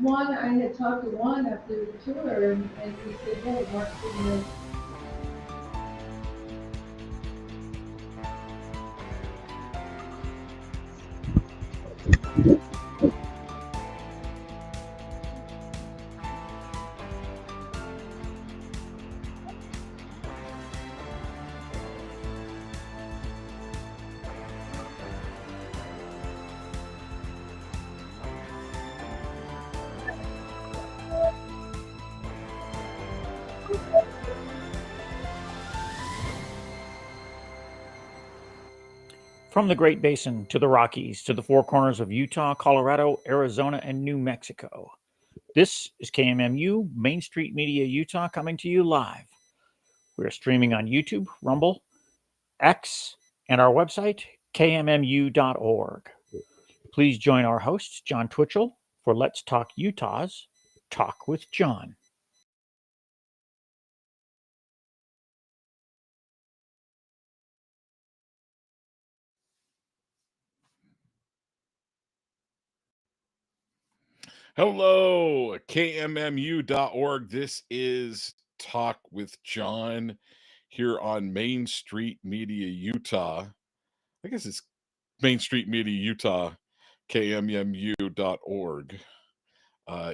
Juan, I had talked to Juan after the tour, and he said, "Hey, Mark's doing this." From the Great Basin to the Rockies to the four corners of Utah, Colorado, Arizona, and New Mexico. This is KMMU Main Street Media Utah coming to you live. We're streaming on YouTube, Rumble, X, and our website, kmmu.org. Please join our host, John Twitchell, for Let's Talk Utah's Talk with John. Hello, KMMU.org. This is Talk with John here on Main Street Media Utah. I guess it's Main Street Media Utah, KMMU.org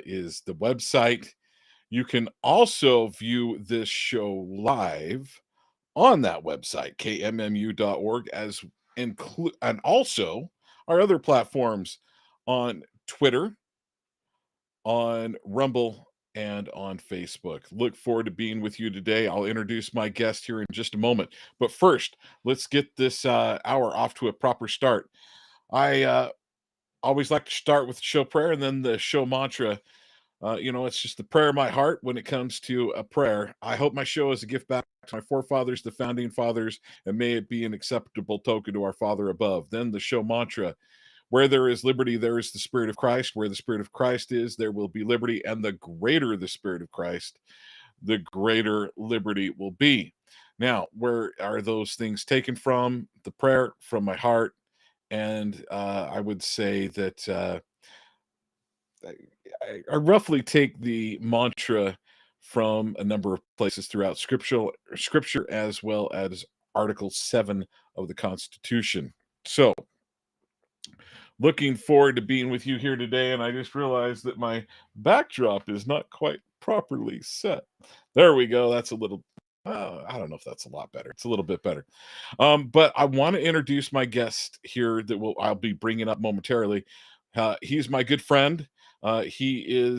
is the website. You can also view this show live on that website, KMMU.org, and also our other platforms on Twitter, on Rumble, and on Facebook. Look forward to being with you today. I'll introduce my guest here in just a moment. But first, let's get this hour off to a proper start. I always like to start with the show prayer and then the show mantra. It's just the prayer of my heart when it comes to a prayer. I hope my show is a gift back to my forefathers, the founding fathers, and may it be an acceptable token to our Father above. Then the show mantra. Where there is liberty, there is the Spirit of Christ. Where the Spirit of Christ is, there will be liberty. And the greater the Spirit of Christ, the greater liberty will be. Now, where are those things taken from? The prayer from my heart. And I would say that I roughly take the mantra from a number of places throughout scripture as well as Article 7 of the Constitution. So, looking forward to being with you here today, and I just realized that my backdrop is not quite properly set. There we go. That's a little, I don't know if that's a lot better. It's a little bit better. But I want to introduce my guest here that I'll be bringing up momentarily. He's my good friend. He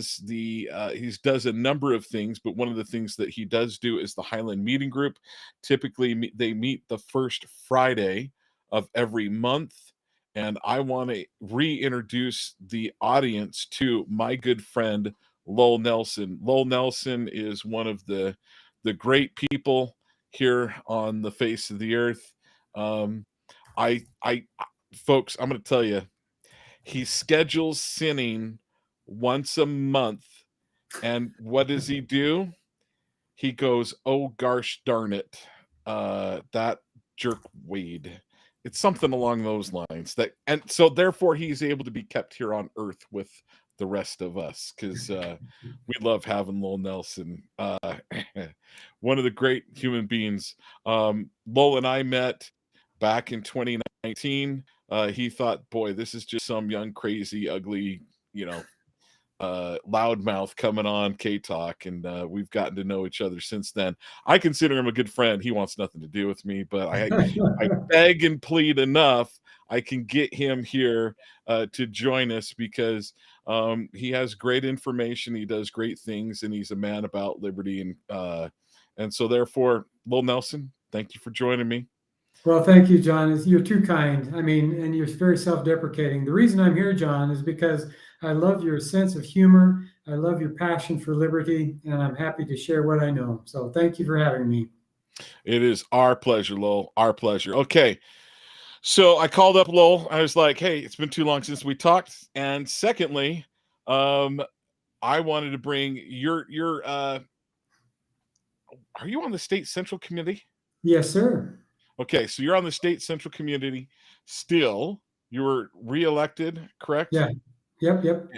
does a number of things, but one of the things that he does do is the Highland Meeting Group. Typically, they meet the first Friday of every month. And I want to reintroduce the audience to my good friend, Lowell Nelson. Lowell Nelson is one of the great people here on the face of the earth. I folks, I'm going to tell you, he schedules sinning once a month. And what does he do? He goes, "Oh, gosh darn it. That jerkweed." It's something along those lines. And so therefore he's able to be kept here on earth with the rest of us because we love having Lowell Nelson. One of the great human beings. Lowell and I met back in 2019. He thought, boy, this is just some young, crazy, ugly, loudmouth coming on K-Talk, and we've gotten to know each other since then. I consider him a good friend. He wants nothing to do with me, but I beg and plead enough. I can get him here to join us because he has great information. He does great things, and he's a man about liberty. And so therefore, Lowell Nelson, thank you for joining me. Well, thank you, John. You're too kind. I mean, and you're very self-deprecating. The reason I'm here, John, is because I love your sense of humor. I love your passion for liberty, and I'm happy to share what I know. So thank you for having me. It is our pleasure, Lowell. Our pleasure. Okay. So I called up Lowell. I was like, hey, it's been too long since we talked. And secondly, I wanted to bring your are you on the state central committee? Yes, sir. Okay, so you're on the state central community still. You were reelected, correct? Yeah. Yep.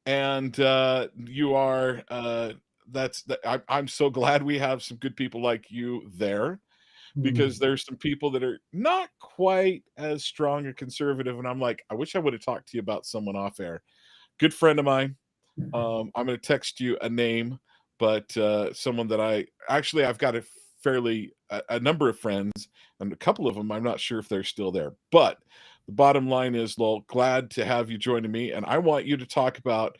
and you are. I'm so glad we have some good people like you there, because there's some people that are not quite as strong a conservative, and I'm like, I wish I would have talked to you about someone off air. Good friend of mine. I'm going to text you a name, but someone that I've got a number of friends, and a couple of them I'm not sure if they're still there. But the bottom line is, Lowell, glad to have you joining me, and I want you to talk about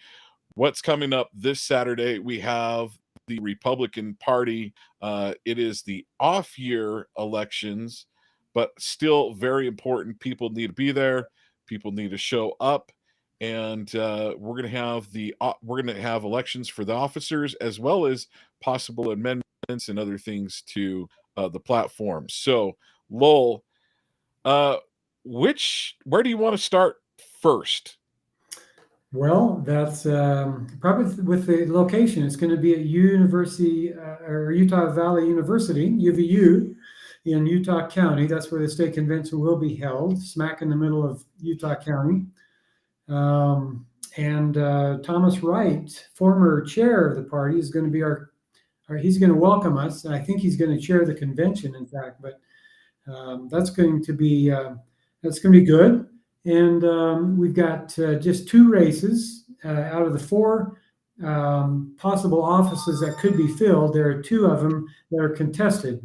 what's coming up this Saturday. We have the Republican Party. It is the off-year elections, but still very important. People need to be there. People need to show up, and we're going to have elections for the officers, as well as possible amendments and other things to the platform. So, Lowell, where do you want to start first? Well, that's probably with the location. It's going to be at University or Utah Valley University, UVU, in Utah County. That's where the state convention will be held, smack in the middle of Utah County. And Thomas Wright, former chair of the party, is going to be he's going to welcome us. I think he's going to chair the convention, in fact, but that's going to be good. And we've got just 2 races out of the 4 possible offices that could be filled. There are 2 of them that are contested,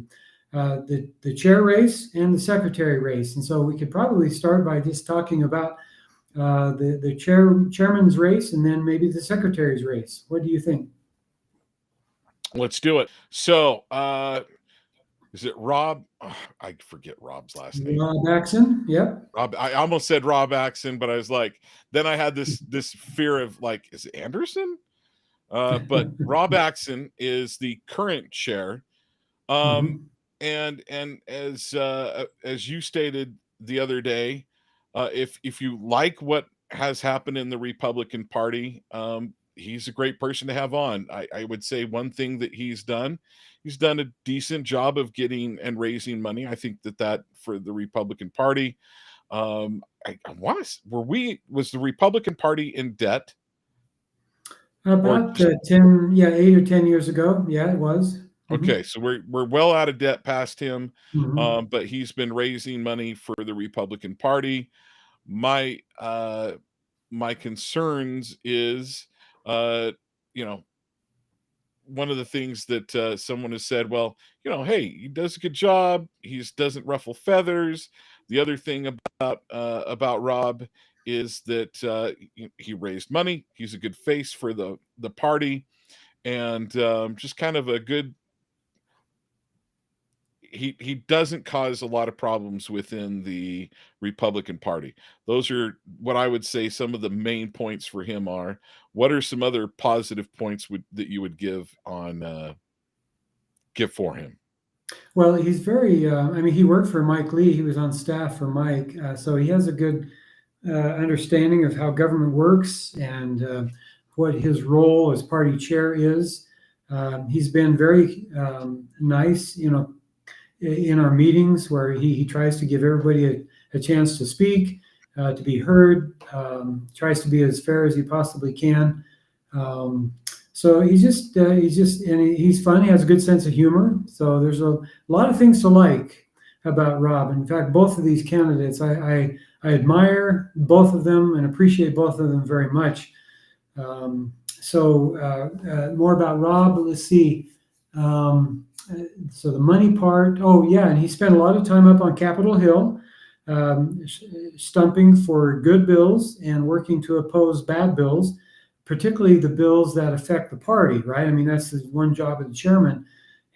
the chair race and the secretary race. And so we could probably start by just talking about the chairman's race, and then maybe the secretary's race. What do you think? Let's do it. So, is it Rob? Oh, I forget Rob's last name. Rob Axon. Yep. Rob. I almost said Rob Axon, but I was like, then I had this fear of, like, is it Anderson? But Rob Axon is the current chair. And as you stated the other day, if you like what has happened in the Republican Party, he's a great person to have on. I would say one thing that he's done a decent job of getting and raising money. I think that for the Republican Party, was the Republican Party in debt? About 8 or 10 years ago. Yeah, it was. Okay, so we're well out of debt past him, but he's been raising money for the Republican Party. My concerns is, one of the things that someone has said, well, hey, he does a good job. He doesn't ruffle feathers. The other thing about Rob is that he raised money. He's a good face for the party, and just kind of a good. He doesn't cause a lot of problems within the Republican Party. Those are what I would say some of the main points for him are. What are some other positive points that you would give for him? Well, he's very, he worked for Mike Lee. He was on staff for Mike. So he has a good understanding of how government works and what his role as party chair is. He's been very nice, in our meetings, where he tries to give everybody a chance to speak, to be heard, tries to be as fair as he possibly can. So he's fun. He has a good sense of humor. So there's a lot of things to like about Rob. In fact, both of these candidates, I admire both of them and appreciate both of them very much. More about Rob. Let's see. So the money part. Oh yeah, and he spent a lot of time up on Capitol Hill, stumping for good bills and working to oppose bad bills, particularly the bills that affect the party, right? I mean, that's the one job of the chairman.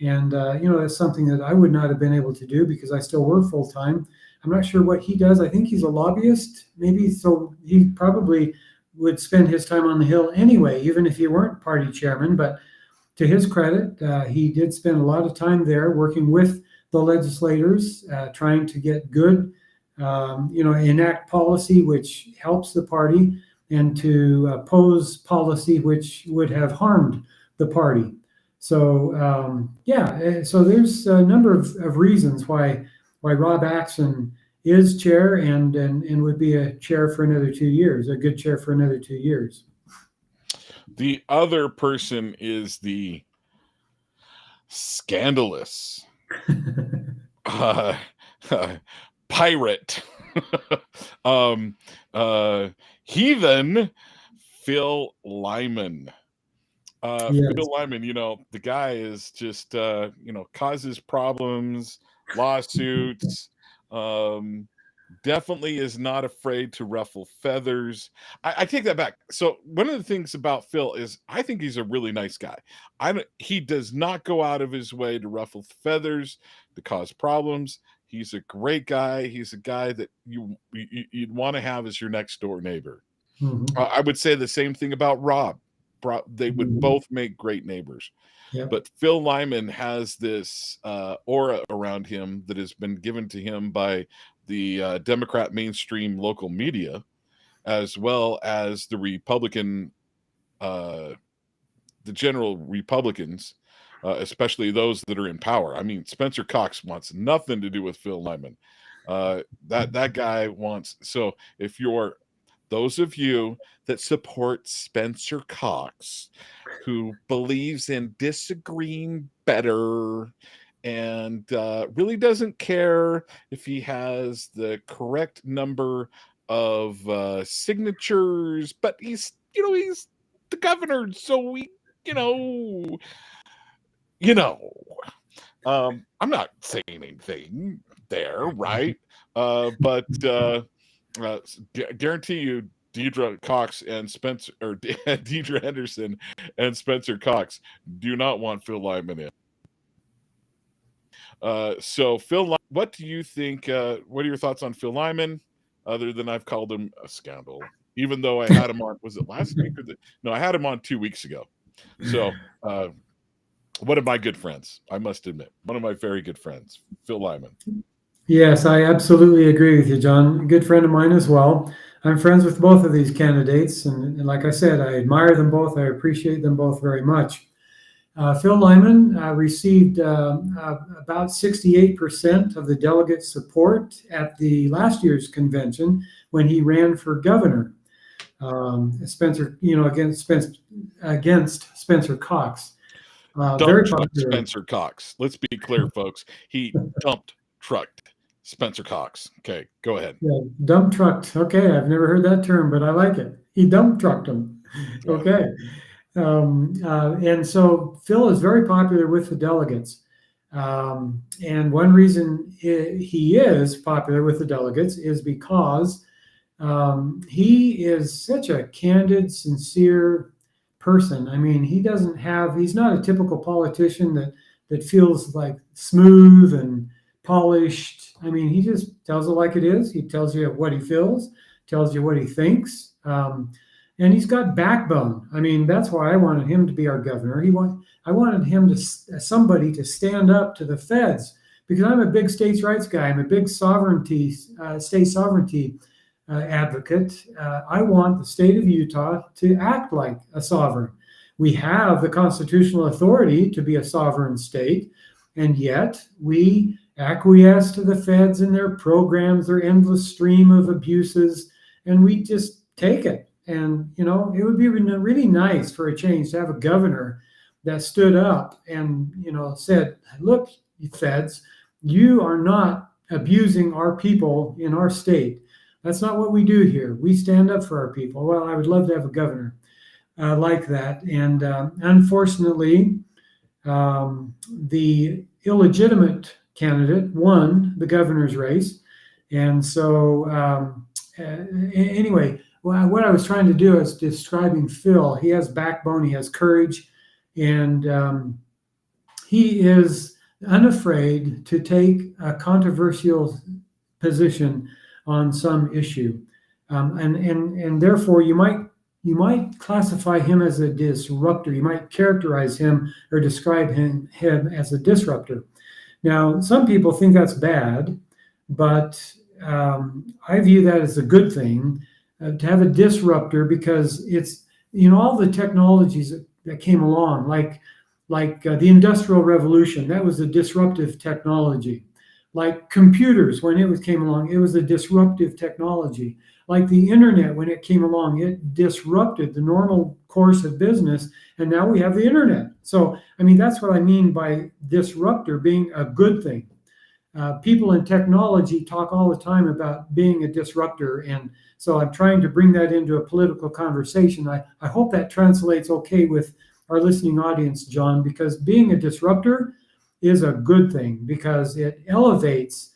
And, that's something that I would not have been able to do because I still work full time. I'm not sure what he does. I think he's a lobbyist, maybe. So he probably would spend his time on the Hill anyway, even if he weren't party chairman. But to his credit, he did spend a lot of time there working with the legislators, trying to get good, enact policy which helps the party, and to oppose policy which would have harmed the party. So so there's a number of reasons why Rob Axon is chair and would be a chair for another 2 years, a good chair for another 2 years. The other person is the scandalous uh, pirate, um, heathen Phil Lyman. Yes. Phil Lyman, the guy is just, causes problems, lawsuits, um, definitely is not afraid to ruffle feathers. I take that back. So one of the things about Phil is I think he's a really nice guy. He does not go out of his way to ruffle feathers, to cause problems. He's a great guy. He's a guy that you'd want to have as your next door neighbor. Mhm. I would say the same thing about Rob. They would both make great neighbors. Yep. But Phil Lyman has this aura around him that has been given to him by the Democrat mainstream local media, as well as the Republican, the general Republicans, especially those that are in power. I mean, Spencer Cox wants nothing to do with Phil Lyman. That guy wants. So if you're those of you that support Spencer Cox, who believes in disagreeing better and really doesn't care if he has the correct number of signatures, but he's the governor, so I'm not saying anything there, right? But guarantee you, Deidre Cox and Spencer, or Deidre Henderson and Spencer Cox do not want Phil Lyman in. So Phil, what do you think? What are your thoughts on Phil Lyman? Other than I've called him a scandal, even though I had him on. Was it last week or no? I had him on 2 weeks ago. So one of my good friends, I must admit, one of my very good friends, Phil Lyman. Yes, I absolutely agree with you, John. A good friend of mine as well. I'm friends with both of these candidates, and like I said, I admire them both. I appreciate them both very much. Phil Lyman received about 68% of the delegate support at the last year's convention when he ran for governor. Against Spencer Cox. Very popular. Spencer Cox. Let's be clear, folks. He dump trucked Spencer Cox. Okay, go ahead. Yeah, dump trucked. Okay, I've never heard that term, but I like it. He dump trucked him. Yeah. Okay. And so Phil is very popular with the delegates. And one reason he is popular with the delegates is because he is such a candid, sincere person. I mean, he's not a typical politician that feels like smooth and polished. I mean, he just tells it like it is. He tells you what he feels, tells you what he thinks. And he's got backbone. I mean, that's why I wanted him to be our governor. I wanted him somebody to stand up to the feds, because I'm a big states' rights guy. I'm a big state sovereignty advocate. I want the state of Utah to act like a sovereign. We have the constitutional authority to be a sovereign state, and yet we acquiesce to the feds and their programs, their endless stream of abuses, and we just take it. And, it would be really nice for a change to have a governor that stood up and, said, look, feds, you are not abusing our people in our state. That's not what we do here. We stand up for our people. Well, I would love to have a governor like that. And unfortunately, the illegitimate candidate won the governor's race. And so anyway, what I was trying to do is describing Phil. He has backbone, he has courage, and he is unafraid to take a controversial position on some issue, and therefore you might classify him as a disruptor. You might characterize him or describe him as a disruptor. Now, some people think that's bad, but I view that as a good thing. To have a disruptor, because it's all the technologies that came along, like the Industrial Revolution, that was a disruptive technology. Like computers, when it came along, it was a disruptive technology. like the internet, when it came along, it disrupted the normal course of business, and now we have the internet. So, I mean, that's what I mean by disruptor being a good thing. People in technology talk all the time about being a disruptor, and so I'm trying to bring that into a political conversation. I hope that translates okay with our listening audience, John, because being a disruptor is a good thing because it elevates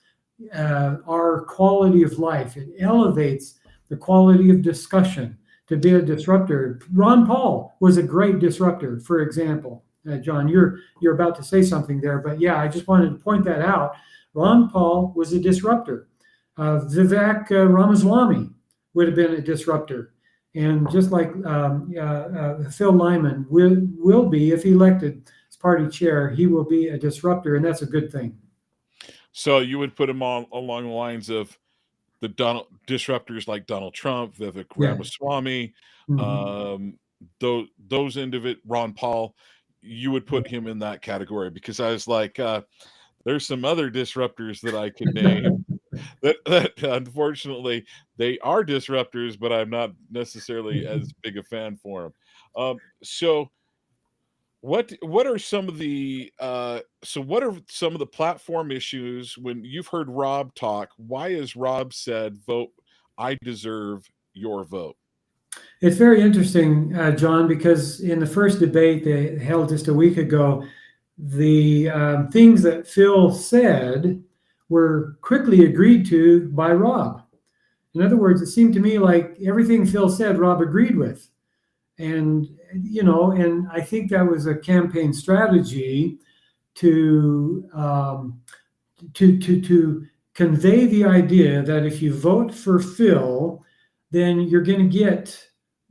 our quality of life. It elevates the quality of discussion. To be a disruptor, Ron Paul was a great disruptor, for example. John, you're about to say something there, but yeah, I just wanted to point that out. Ron Paul was a disruptor. Vivek Ramaswamy would have been a disruptor. And just like Phil Lyman will be, if elected as party chair, he will be a disruptor, and that's a good thing. So you would put him on along the lines of the disruptors like Donald Trump, Vivek Ramaswamy, those Ron Paul. You would put him in that category because I was like, there's some other disruptors that I could name that unfortunately they are disruptors, but I'm not necessarily as big a fan for them. So what are some of the platform issues when you've heard Rob talk? Why has Rob said, vote, I deserve your vote? It's very interesting, John, because in the first debate they held just a week ago, the things that Phil said were quickly agreed to by Rob. In other words, it seemed to me like everything Phil said, Rob agreed with. And, and I think that was a campaign strategy to convey the idea that if you vote for Phil, then you're going to get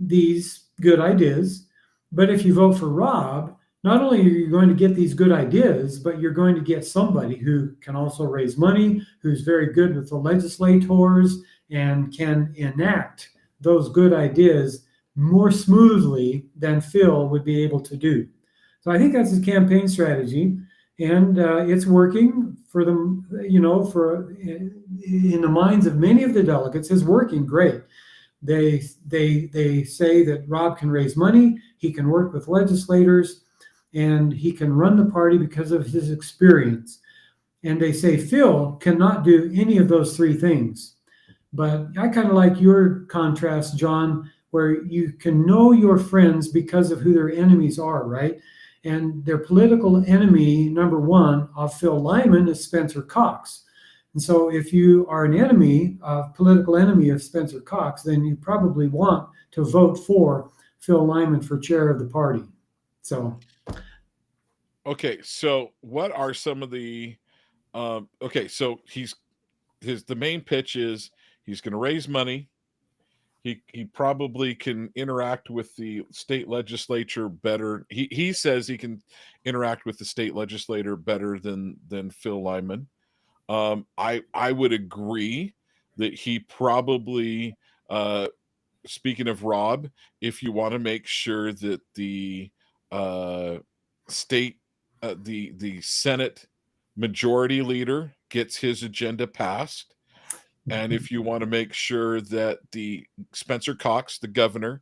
these good ideas. But if you vote for Rob, not only are you going to get these good ideas, but you're going to get somebody who can also raise money, who's very good with the legislators and can enact those good ideas more smoothly than Phil would be able to do. So I think that's his campaign strategy, and it's working for them. For in the minds of many of the delegates, is working great. They say that Rob can raise money, he can work with legislators, and he can run the party because of his experience. And they say Phil cannot do any of those three things. But I kind of like your contrast, John, where you can know your friends because of who their enemies are, right? And their political enemy, number one, of Phil Lyman is Spencer Cox. And so if you are an enemy, a political enemy of Spencer Cox, then you probably want to vote for Phil Lyman for chair of the party. So. Okay, so what are some of the so the main pitch is he's going to raise money. He probably can interact with the state legislature better. He says he can interact with the state legislator better than Phil Lyman. I would agree that he probably, speaking of Rob, if you want to make sure that the state, the Senate majority leader gets his agenda passed, and if you want to make sure that the Spencer Cox, the governor,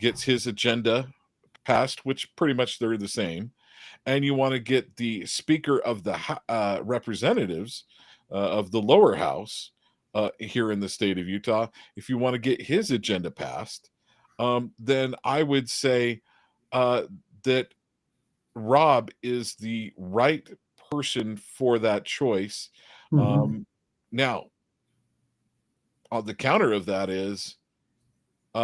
gets his agenda passed, which pretty much they're the same, and you want to get the Speaker of the Representatives of the lower house here in the state of Utah, if you want to get his agenda passed, then I would say that Rob is the right person for that choice. Now, on the counter of that is, do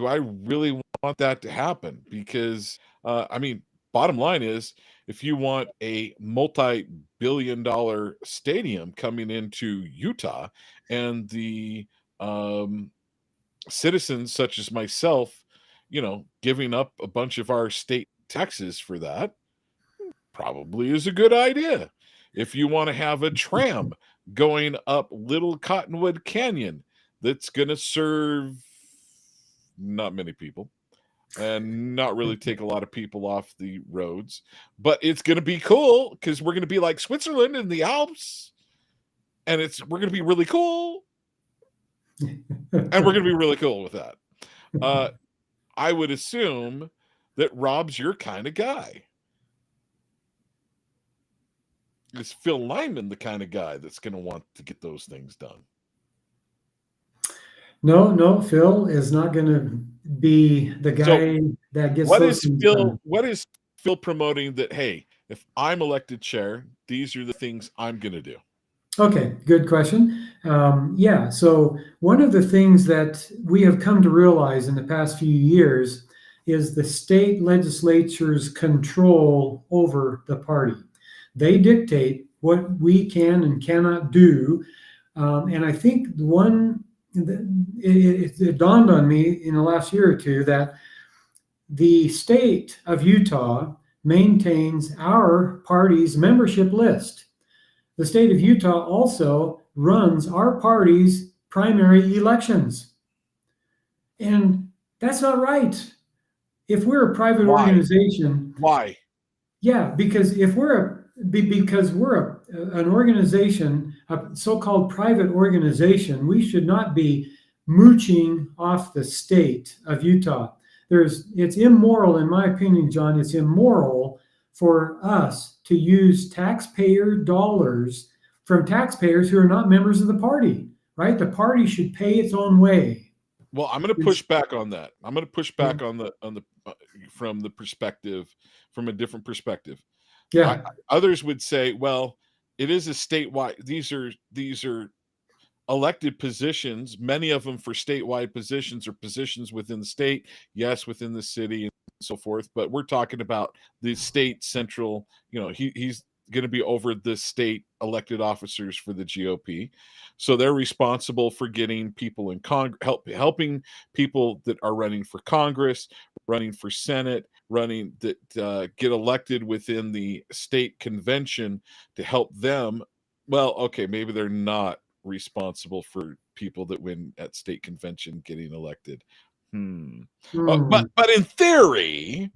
I really want that to happen? Because, bottom line is, if you want a multi-billion-dollar stadium coming into Utah and the citizens such as myself, giving up a bunch of our state taxes for that, probably is a good idea. If you want to have a tram going up Little Cottonwood Canyon that's going to serve not many people and not really take a lot of people off the roads, but it's going to be cool because we're going to be like Switzerland in the Alps, and we're going to be really cool. And we're going to be really cool with that. I would assume that Rob's your kind of guy. Is Phil Lyman the kind of guy that's going to want to get those things done? No, Phil is not going to be the guy that gets those things done. What is Phil promoting that, hey, if I'm elected chair, these are the things I'm going to do? Okay, good question. Yeah, so one of the things that we have come to realize in the past few years is the state legislature's control over the party. They dictate what we can and cannot do. And I think it dawned on me in the last year or two that the state of Utah maintains our party's membership list. The state of Utah also runs our party's primary elections. And that's not right. If we're a private organization. Why? Yeah, because if we're an organization, a so-called private organization, we should not be mooching off the state of Utah. It's immoral, in my opinion, John. It's immoral for us to use taxpayer dollars from taxpayers who are not members of the party, right? The party should pay its own way. Well, I'm going to push back on that. I'm going to push back on the from a different perspective. Yeah. Others would say, well, it is a statewide. These are elected positions. Many of them for statewide positions or positions within the state. Yes, within the city and so forth. But we're talking about the state central. He's going to be over the state elected officers for the GOP. So they're responsible for getting people in helping people that are running for Congress, running for Senate, that get elected within the state convention to help them. Well, okay, maybe they're not responsible for people that win at state convention getting elected. But in theory,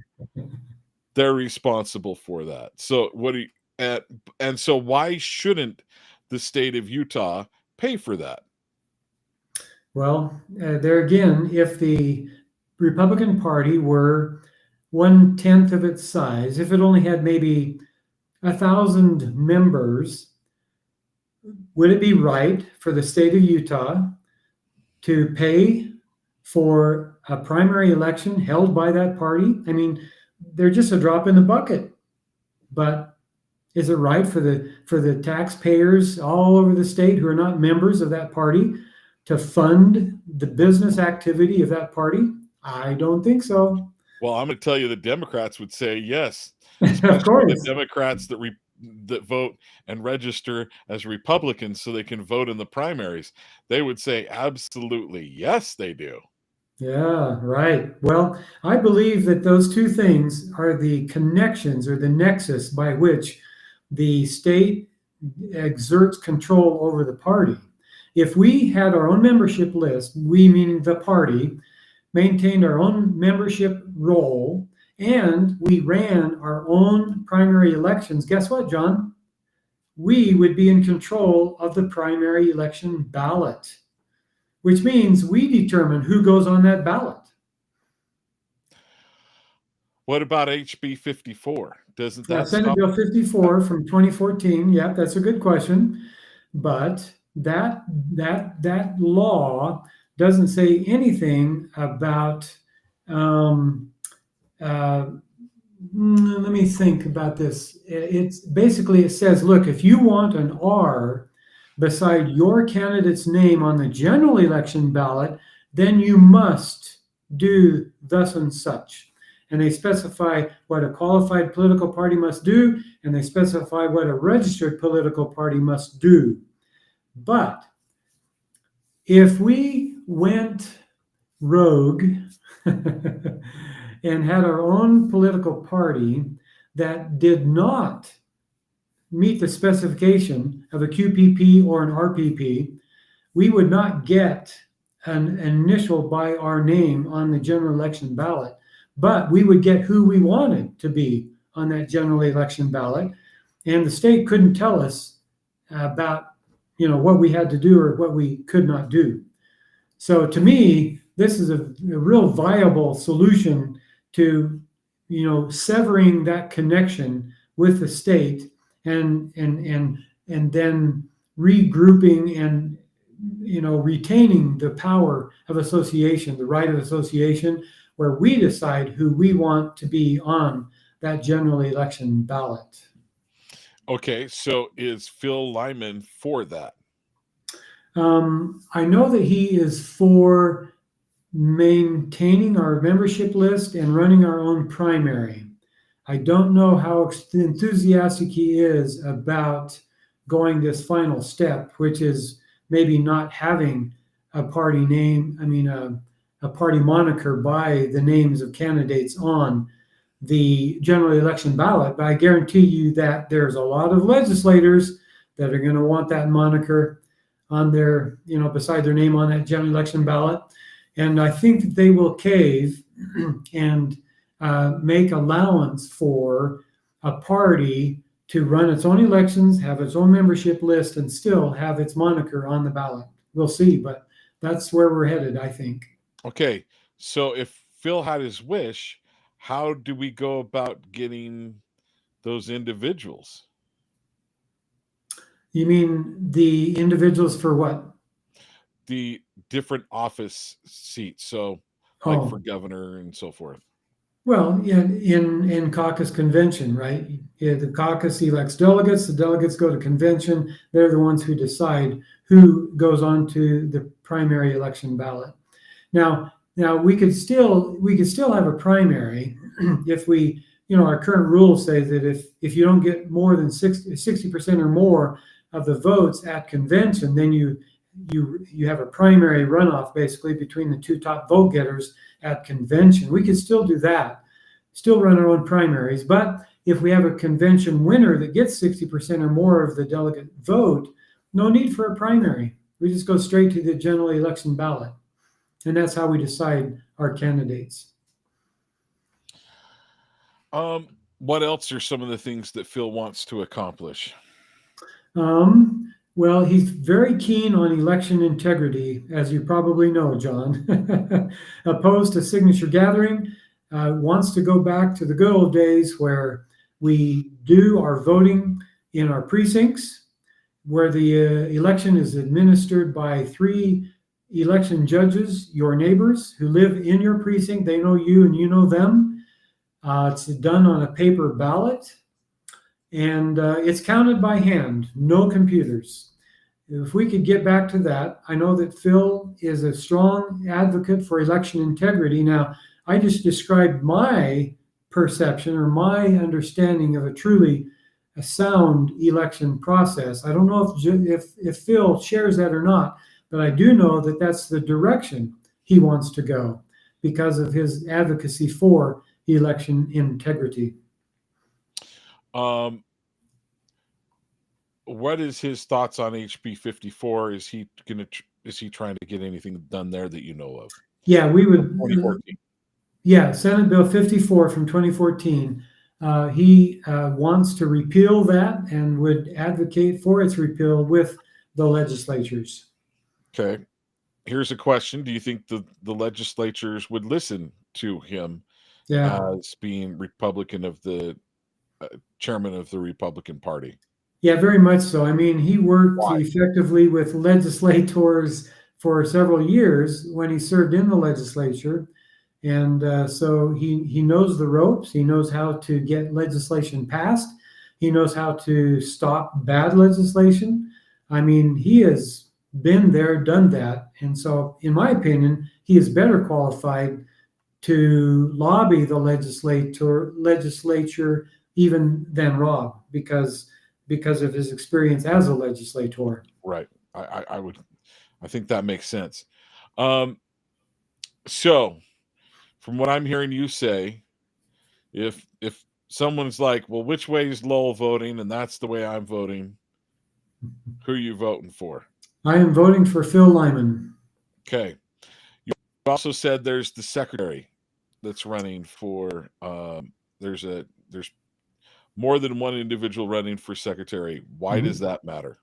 they're responsible for that. So so why shouldn't the state of Utah pay for that? Well, there again, if the Republican Party were 1/10 of its size, if it only had maybe 1,000 members, would it be right for the state of Utah to pay for a primary election held by that party? I mean, they're just a drop in the bucket. But is it right for the taxpayers all over the state who are not members of that party to fund the business activity of that party? I don't think so. Well, I'm going to tell you the Democrats would say yes. Of course. The Democrats that vote and register as Republicans so they can vote in the primaries, they would say absolutely yes, they do. Yeah, right. Well, I believe that those two things are the connections or the nexus by which the state exerts control over the party. If we had our own membership list, we meaning the party, maintained our own membership roll, and we ran our own primary elections, guess what, John? We would be in control of the primary election ballot, which means we determine who goes on that ballot. What about HB 54? Doesn't that Senate Bill 54 from 2014? Yeah, that's a good question. But that law doesn't say anything about. Let me think about this. It says, look, if you want an R beside your candidate's name on the general election ballot, then you must do thus and such. And they specify what a qualified political party must do, and they specify what a registered political party must do. But if we went rogue and had our own political party that did not meet the specification of a QPP or an RPP, we would not get an initial by our name on the general election ballot, but we would get who we wanted to be on that general election ballot. And the state couldn't tell us about, what we had to do or what we could not do. So to me, this is a real viable solution to, severing that connection with the state and then regrouping and retaining the power of association, the right of association, where we decide who we want to be on that general election ballot. Okay, so is Phil Lyman for that? I know that he is for maintaining our membership list and running our own primary. I don't know how enthusiastic he is about going this final step, which is maybe not having a party name, a party moniker by the names of candidates on the general election ballot. But I guarantee you that there's a lot of legislators that are going to want that moniker on their, beside their name on that general election ballot. And I think that they will cave and make allowance for a party to run its own elections, have its own membership list, and still have its moniker on the ballot. We'll see, but that's where we're headed, I think. Okay, so if Phil had his wish, how do we go about getting those individuals? You mean the individuals for what? The different office seats, so like for Oh, governor and so forth. well, in caucus convention, right? Yeah, the caucus elects delegates. The delegates go to convention. They're the ones who decide who goes on to the primary election ballot. Now we could still have a primary if we, our current rules say that if you don't get more than 60% or more of the votes at convention, then you have a primary runoff basically between the two top vote getters at convention. We could still do that, still run our own primaries. But if we have a convention winner that gets 60% or more of the delegate vote, no need for a primary. We just go straight to the general election ballot. And that's how we decide our candidates. What else are some of the things that Phil wants to accomplish? Well, he's very keen on election integrity, as you probably know, John. Opposed to signature gathering, wants to go back to the good old days where we do our voting in our precincts, where the election is administered by 3 election judges, your neighbors who live in your precinct. They know you and you know them. It's done on a paper ballot, and it's counted by hand, no computers. If we could get back to that, I know that Phil is a strong advocate for election integrity. Now, I just described my perception or my understanding of a truly a sound election process. I don't know if Phil shares that or not, but I do know that that's the direction he wants to go because of his advocacy for election integrity. What is his thoughts on HB 54? Is he trying to get anything done there that you know of? Yeah, we would. 2014. Yeah, Senate Bill 54 from 2014. He wants to repeal that and would advocate for its repeal with the legislatures. Okay. Here's a question. Do you think the legislatures would listen to him as being Republican of the chairman of the Republican Party? Yeah, very much so. I mean, he worked effectively with legislators for several years when he served in the legislature. And so he knows the ropes. He knows how to get legislation passed. He knows how to stop bad legislation. I mean, he has been there, done that. And so, in my opinion, he is better qualified to lobby the legislature even than Rob because of his experience as a legislator. Right. I think that makes sense. So from what I'm hearing you say, if someone's like, well, which way is Lowell voting? And that's the way I'm voting. Who are you voting for? I am voting for Phil Lyman. Okay. You also said there's the secretary that's running for, there's more than one individual running for secretary. Why does that matter?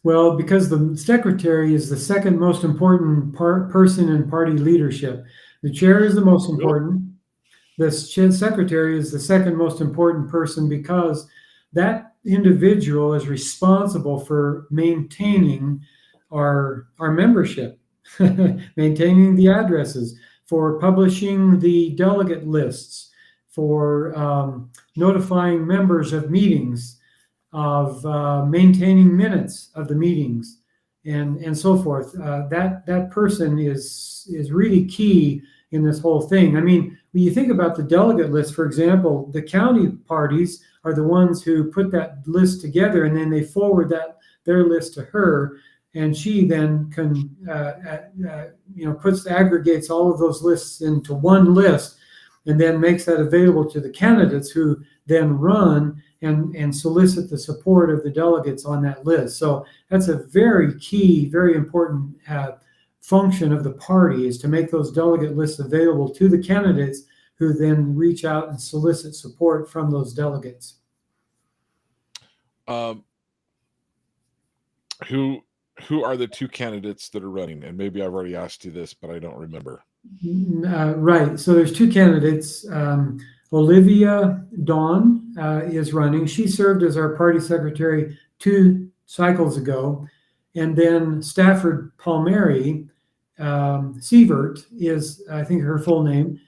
Well, because the secretary is the second most important person in party leadership. The chair is the most important. The secretary is the second most important person because that individual is responsible for maintaining our membership, maintaining the addresses, for publishing the delegate lists, for notifying members of meetings, of maintaining minutes of the meetings, and so forth. That person is really key in this whole thing. I mean, when you think about the delegate list, for example, the county parties are the ones who put that list together, and then they forward their list to her, and she then can aggregates all of those lists into one list, and then makes that available to the candidates, who then run and solicit the support of the delegates on that list. So that's a very key, very important function of the party, is to make those delegate lists available to the candidates, who then reach out and solicit support from those delegates. Who are the two candidates that are running? And maybe I've already asked you this, but I don't remember. Right. So there's two candidates. Olivia Dawn is running. She served as our party secretary 2 cycles ago. And then Stafford Palmieri, Sievert is, I think, her full name.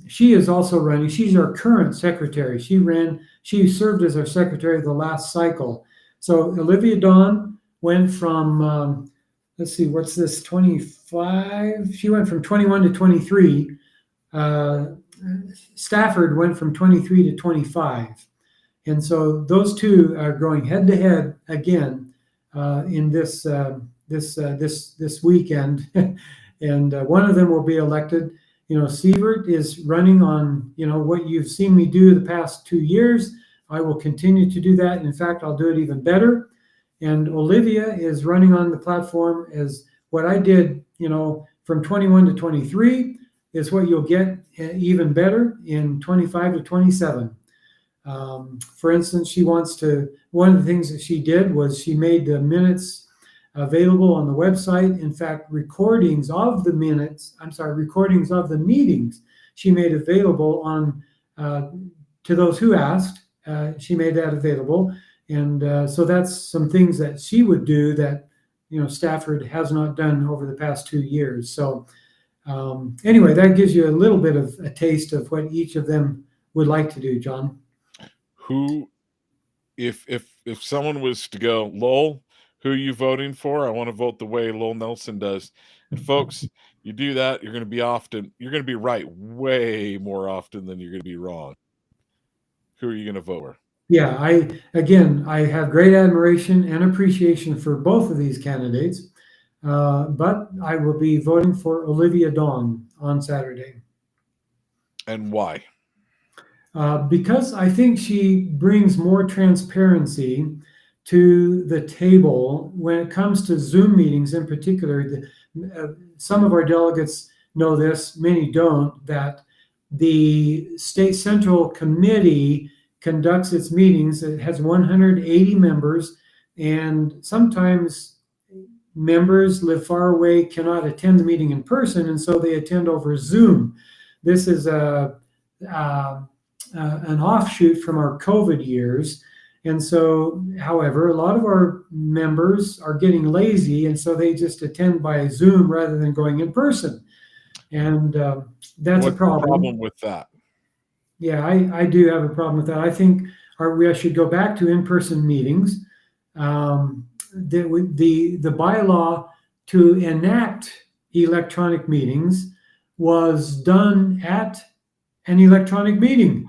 She is also running. She's our current secretary. She served as our secretary the last cycle. So Olivia Dawn went from, let's see, what's this, 25? She went from 21 to 23. Stafford went from 23 to 25. And so those two are going head to head again in this weekend. And one of them will be elected. Sievert is running on, what you've seen me do the past 2 years. I will continue to do that. In fact, I'll do it even better. And Olivia is running on the platform as what I did, from 21 to 23 is what you'll get even better in 25 to 27. For instance, one of the things that she did was she made the minutes available on the website. In fact, recordings of the meetings she made available to those who asked. She made that available. And so that's some things that she would do that, Stafford has not done over the past 2 years. So anyway, that gives you a little bit of a taste of what each of them would like to do, John. Who, if someone was to go, Lowell, who are you voting for? I want to vote the way Lowell Nelson does. And folks, you do that, you're going to be right way more often than you're going to be wrong. Who are you going to vote for? Yeah, I have great admiration and appreciation for both of these candidates, but I will be voting for Olivia Dawn on Saturday. And why? Because I think she brings more transparency to the table when it comes to Zoom meetings in particular. Some of our delegates know this, many don't, that the State Central Committee conducts its meetings. It has 180 members, and sometimes members live far away, cannot attend the meeting in person, and so they attend over Zoom. This is an offshoot from our COVID years. And so, however, a lot of our members are getting lazy, and so they just attend by Zoom rather than going in person. And that's a problem. What's the problem with that? Yeah, I do have a problem with that. I think we should go back to in-person meetings. The bylaw to enact electronic meetings was done at an electronic meeting,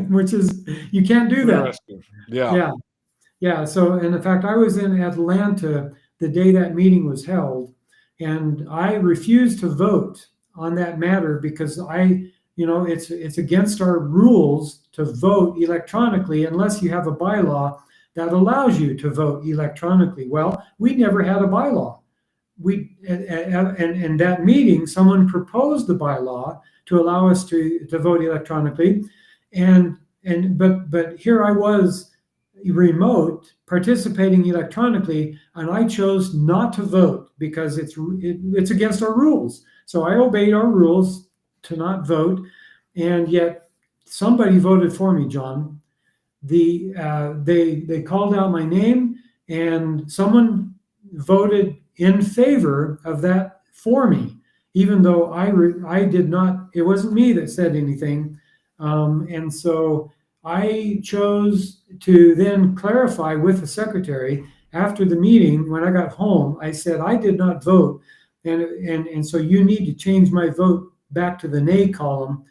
which is, you can't do that. Yeah. So, and in fact, I was in Atlanta the day that meeting was held, and I refused to vote on that matter because it's against our rules to vote electronically unless you have a bylaw that allows you to vote electronically. Well, we never had a bylaw. And that meeting, someone proposed the bylaw to allow us to vote electronically, but here I was, remote, participating electronically, and I chose not to vote because it's against our rules. So I obeyed our rules to not vote, and yet somebody voted for me, John. They called out my name, and someone voted in favor of that for me, even though I did not. It wasn't me that said anything, and so I chose to then clarify with the secretary after the meeting. When I got home, I said I did not vote, and so you need to change my vote back to the nay column,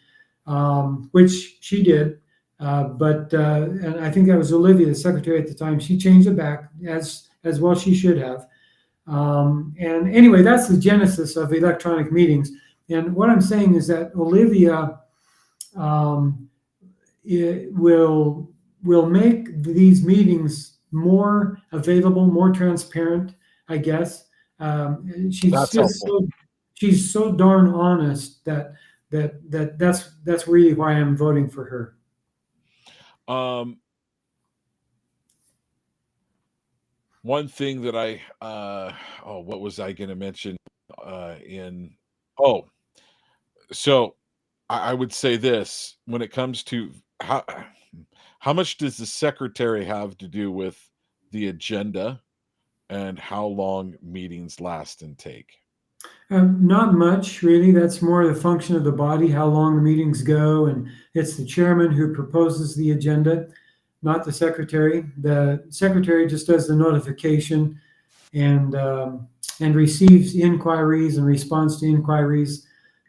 which she did. And I think that was Olivia, the secretary at the time. She changed it back as well. She should have. And anyway, that's the genesis of electronic meetings. And what I'm saying is that Olivia will make these meetings more available, more transparent, I guess. She's so darn honest that's really why I'm voting for her. One thing that what was I going to mention? So I would say this: when it comes to how much does the secretary have to do with the agenda and how long meetings last and take? Not much, really. That's more the function of the body, how long the meetings go, and it's the chairman who proposes the agenda, not the secretary. The secretary just does the notification and receives inquiries and responds to inquiries,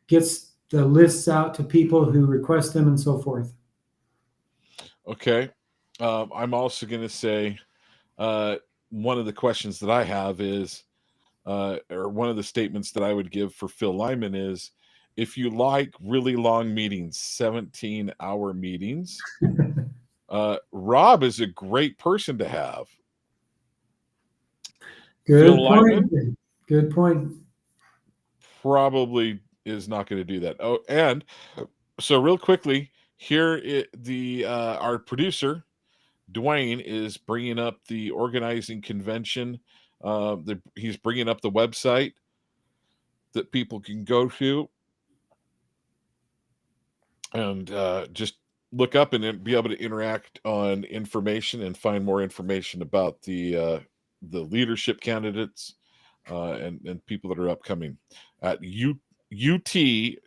gets the lists out to people who request them, and so forth. Okay. I'm also going to say one of the questions that I have is, or one of the statements that I would give for Phil Lyman is, if you like really long meetings, 17-hour meetings, Rob is a great person to have. Good point. Good point. Probably is not going to do that. Oh, and so real quickly, here our producer Dwayne is bringing up the organizing convention. He's bringing up the website that people can go to and just look up and be able to interact on information and find more information about the leadership candidates and people that are upcoming at utgop.org.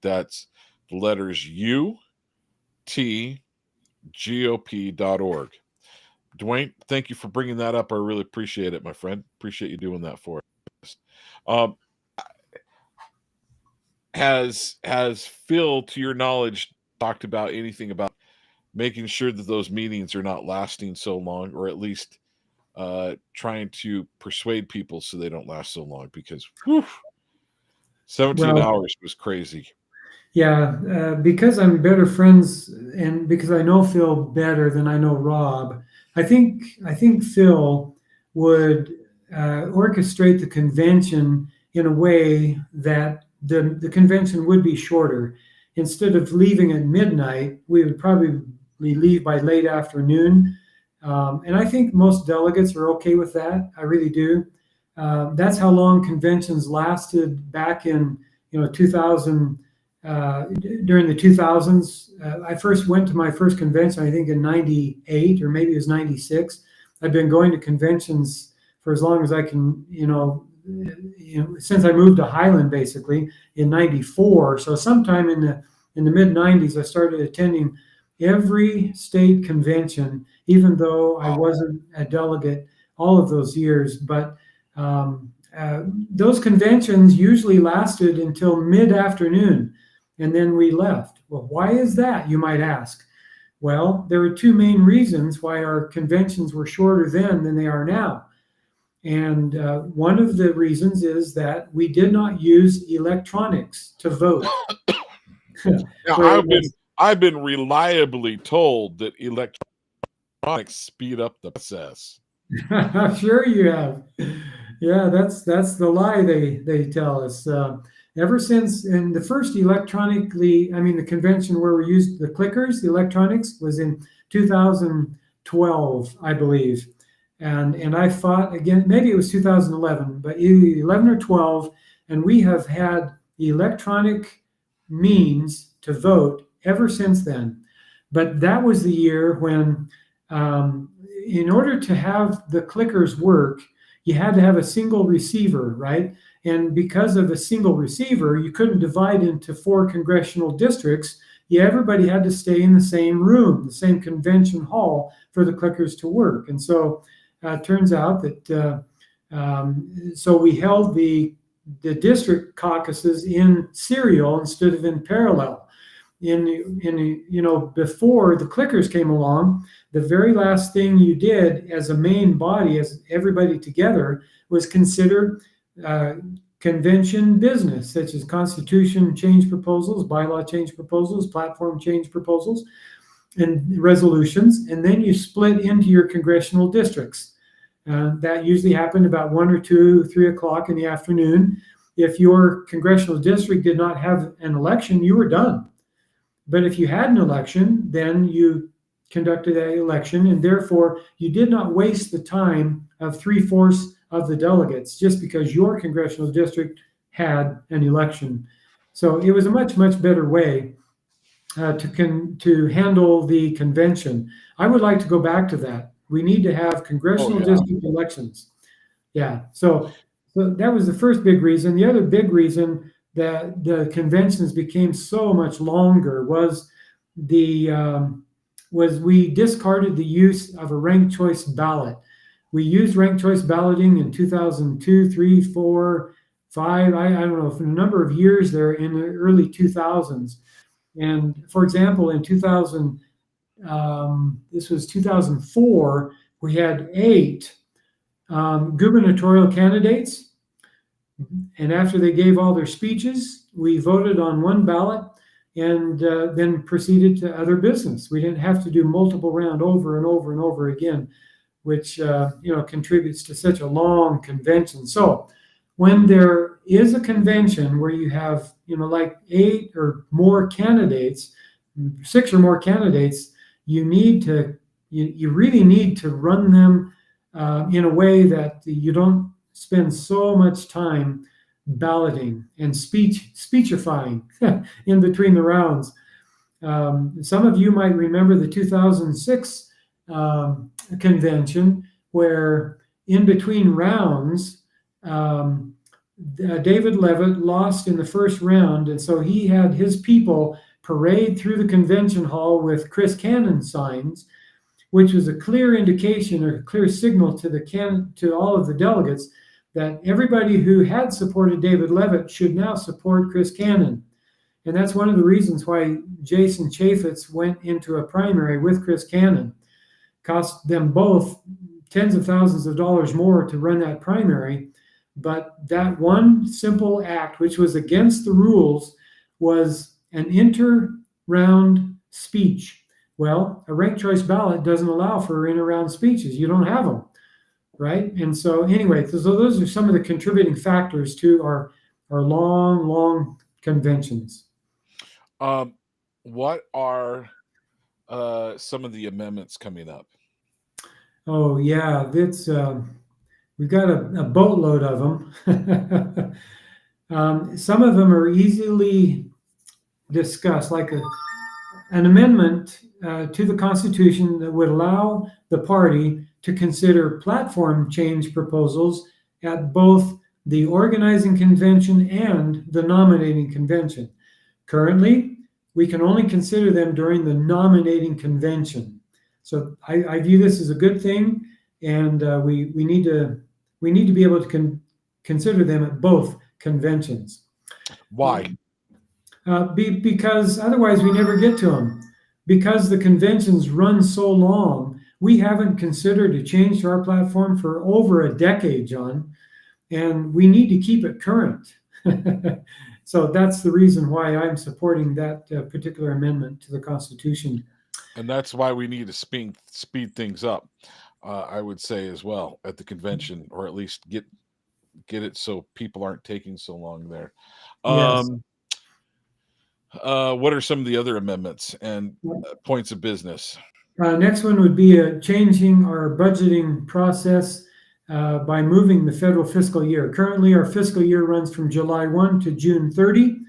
That's the letters utgop.org. Dwayne, thank you for bringing that up. I really appreciate it, my friend. Appreciate you doing that for us. Has Phil, to your knowledge, talked about anything about making sure that those meetings are not lasting so long, or at least trying to persuade people so they don't last so long? Because 17 hours was crazy. Yeah, because I'm better friends and because I know Phil better than I know Rob, I think Phil would orchestrate the convention in a way that the convention would be shorter. Instead of leaving at midnight, we would probably leave by late afternoon. And I think most delegates are okay with that. I really do. That's how long conventions lasted back in 2000. During the 2000s, I first went to my first convention, I think in 98 or maybe it was 96. I've been going to conventions for as long as I can, since I moved to Highland basically in 94. So sometime in the mid 90s, I started attending every state convention, even though I wasn't a delegate all of those years. But those conventions usually lasted until mid-afternoon, and then we left. Well, why is that, you might ask? Well, there were two main reasons why our conventions were shorter then than they are now. And one of the reasons is that we did not use electronics to vote. Now, I've been reliably told that electronics speed up the process. I'm sure you have. Yeah, that's the lie they tell us. Ever since in the first the convention where we used the clickers, the electronics was in 2012, I believe. And I fought again, maybe it was 2011, but either 11 or 12, and we have had electronic means to vote ever since then. But that was the year when, in order to have the clickers work, you had to have a single receiver, right? And because of a single receiver, you couldn't divide into 4 congressional districts. Everybody had to stay in the same room, the same convention hall for the clickers to work. And so it turns out that so we held the district caucuses in serial instead of in parallel. Before the clickers came along, the very last thing you did as a main body, as everybody together, was consider convention business, such as constitution change proposals, bylaw change proposals, platform change proposals, and resolutions. And then you split into your congressional districts. That usually happened about 1 or 2, 3 o'clock in the afternoon. If your congressional district did not have an election, you were done. But if you had an election, then you conducted that election, and therefore you did not waste the time of 3/4 of the delegates just because your congressional district had an election. So it was a much, much better way to handle the convention. I would like to go back to that. We need to have congressional district elections. Yeah. So that was the first big reason. The other big reason that the conventions became so much longer was we discarded the use of a ranked choice ballot. We used ranked choice balloting in 2002, 3, 4, 5. I don't know, for a number of years there in the early 2000s. And for example, in this was 2004, we had 8 gubernatorial candidates. And after they gave all their speeches, we voted on one ballot and then proceeded to other business. We didn't have to do multiple round over and over and over again, which contributes to such a long convention. So when there is a convention where you have like 8 or more candidates, 6 or more candidates, you really need to run them in a way that you don't spend so much time balloting and speechifying in between the rounds. Some of you might remember the 2006 convention where in between rounds, David Leavitt lost in the first round, and so he had his people parade through the convention hall with Chris Cannon signs, which was a clear indication or a clear signal to all of the delegates that everybody who had supported David Leavitt should now support Chris Cannon. And that's one of the reasons why Jason Chaffetz went into a primary with Chris Cannon. Cost them both tens of thousands of dollars more to run that primary. But that one simple act, which was against the rules, was an inter-round speech. Well, a ranked choice ballot doesn't allow for inter-round speeches. You don't have them, right? And so anyway, so those are some of the contributing factors to our long, long conventions. What are some of the amendments coming up? Oh, yeah, we've got a boatload of them. Some of them are easily discussed, like an amendment to the Constitution that would allow the party to consider platform change proposals at both the organizing convention and the nominating convention. Currently, we can only consider them during the nominating convention. So I view this as a good thing, and we need to be able to consider them at both conventions. Why? Because otherwise we never get to them. Because the conventions run so long, we haven't considered a change to our platform for over a decade, John, and we need to keep it current. So that's the reason why I'm supporting that particular amendment to the Constitution. And that's why we need to speed things up, I would say, as well, at the convention, or at least get it so people aren't taking so long there. Yes. What are some of the other amendments and points of business? Next one would be changing our budgeting process by moving the federal fiscal year. Currently, our fiscal year runs from July 1 to June 30.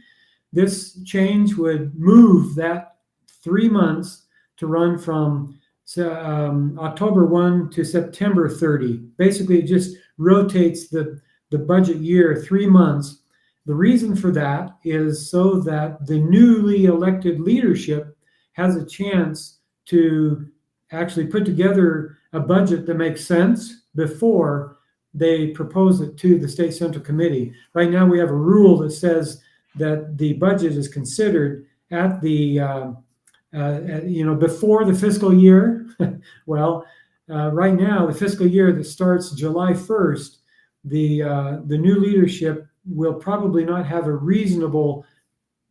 This change would move that 3 months to run from October 1 to September 30. Basically, it just rotates the budget year 3 months. The reason for that is so that the newly elected leadership has a chance to actually put together a budget that makes sense before they propose it to the state central committee. Right now, we have a rule that says that the budget is considered at the before the fiscal year. Well, right now, the fiscal year that starts July 1st, the new leadership will probably not have a reasonable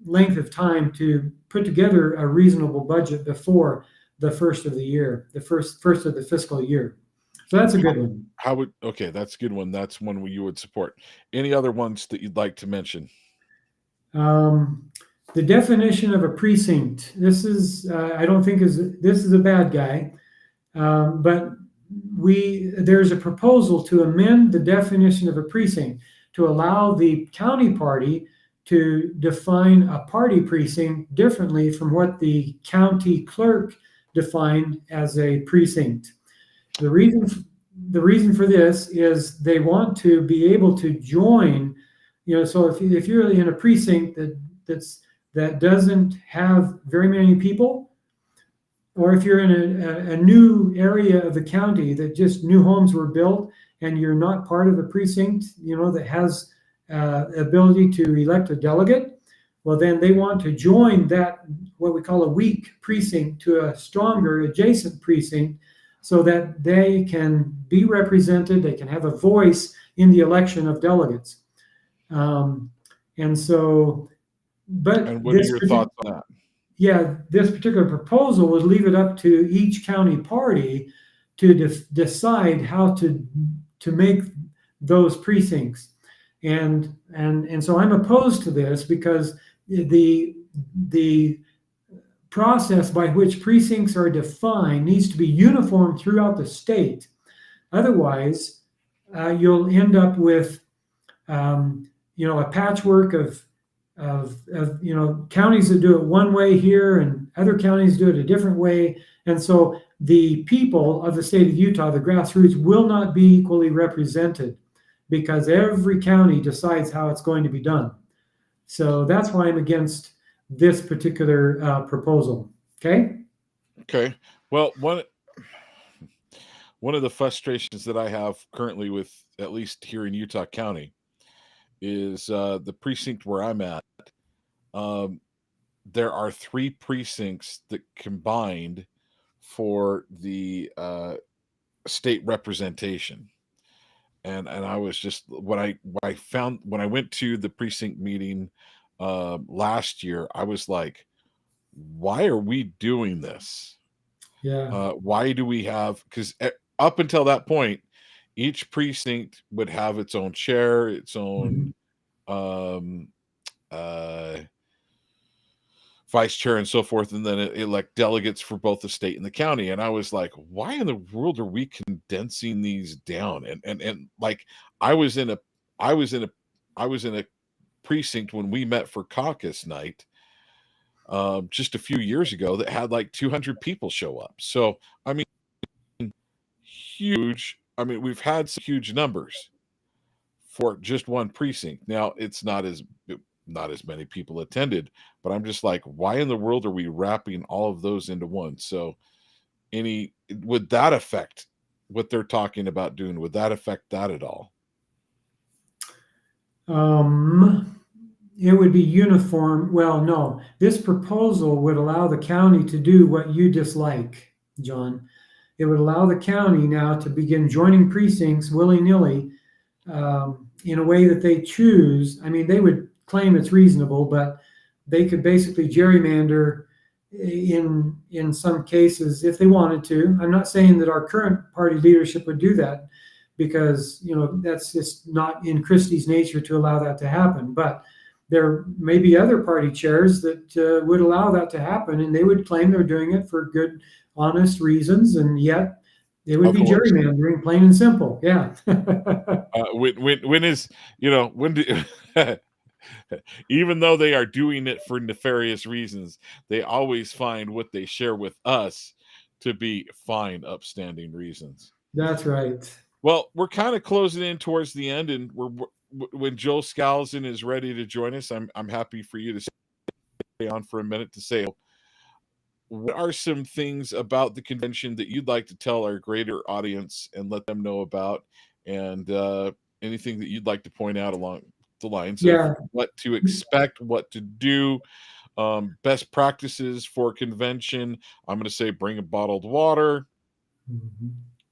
length of time to put together a reasonable budget before the first of the year, the first of the fiscal year. So that's a good one. Okay, that's a good one. That's one you would support. Any other ones that you'd like to mention? The definition of a precinct. This is I don't think this is a bad guy, but there's a proposal to amend the definition of a precinct to allow the county party to define a party precinct differently from what the county clerk defined as a precinct. The reason for this is they want to be able to join, so if you're in a precinct that doesn't have very many people, or if you're in a new area of the county that just new homes were built and you're not part of a precinct, that has ability to elect a delegate, well, then they want to join that, what we call a weak precinct, to a stronger adjacent precinct so that they can be represented, they can have a voice in the election of delegates. And what are your thoughts on that? Yeah, this particular proposal would leave it up to each county party to decide how to make those precincts. And so I'm opposed to this because the process by which precincts are defined needs to be uniform throughout the state. Otherwise, you'll end up with a patchwork of counties that do it one way here and other counties do it a different way. And so the people of the state of Utah, the grassroots, will not be equally represented because every county decides how it's going to be done. So that's why I'm against this particular proposal. Okay. Well, one of the frustrations that I have currently with, at least here in Utah County, is the precinct where I'm at. There are 3 precincts that combined for the state representation, and I was just when I went to the precinct meeting last year, I was like, why are we doing this? Yeah. Why do we have? Because up until that point, each precinct would have its own chair, its own vice chair, and so forth, and then it elect delegates for both the state and the county. And I was like, why in the world are we condensing these down? And like I was in a precinct when we met for caucus night just a few years ago that had like 200 people show up. So I mean, huge. I mean, we've had some huge numbers for just one precinct. Now, it's not as many people attended, but I'm just like, why in the world are we wrapping all of those into one? So would that affect what they're talking about doing? Would that affect that at all? It would be uniform. Well, no, this proposal would allow the county to do what you dislike, John. It would allow the county now to begin joining precincts willy-nilly in a way that they choose. I mean, they would claim it's reasonable, but they could basically gerrymander in some cases if they wanted to. I'm not saying that our current party leadership would do that because, that's just not in Christie's nature to allow that to happen. But there may be other party chairs that would allow that to happen, and they would claim they're doing it for good, honest reasons, and yet it would Of be course. gerrymandering, plain and simple. Yeah. When is, when do, even though they are doing it for nefarious reasons, they always find what they share with us to be fine, upstanding reasons. That's right. Well, we're kind of closing in towards the end, and when Joel Skousen is ready to join us, I'm happy for you to stay on for a minute to say, what are some things about the convention that you'd like to tell our greater audience and let them know about, and anything that you'd like to point out along the lines of what to expect, what to do, best practices for convention? I'm going to say bring a bottled water,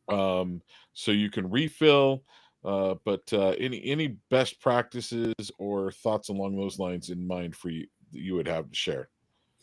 so you can refill. But any best practices or thoughts along those lines in mind for you that you would have to share?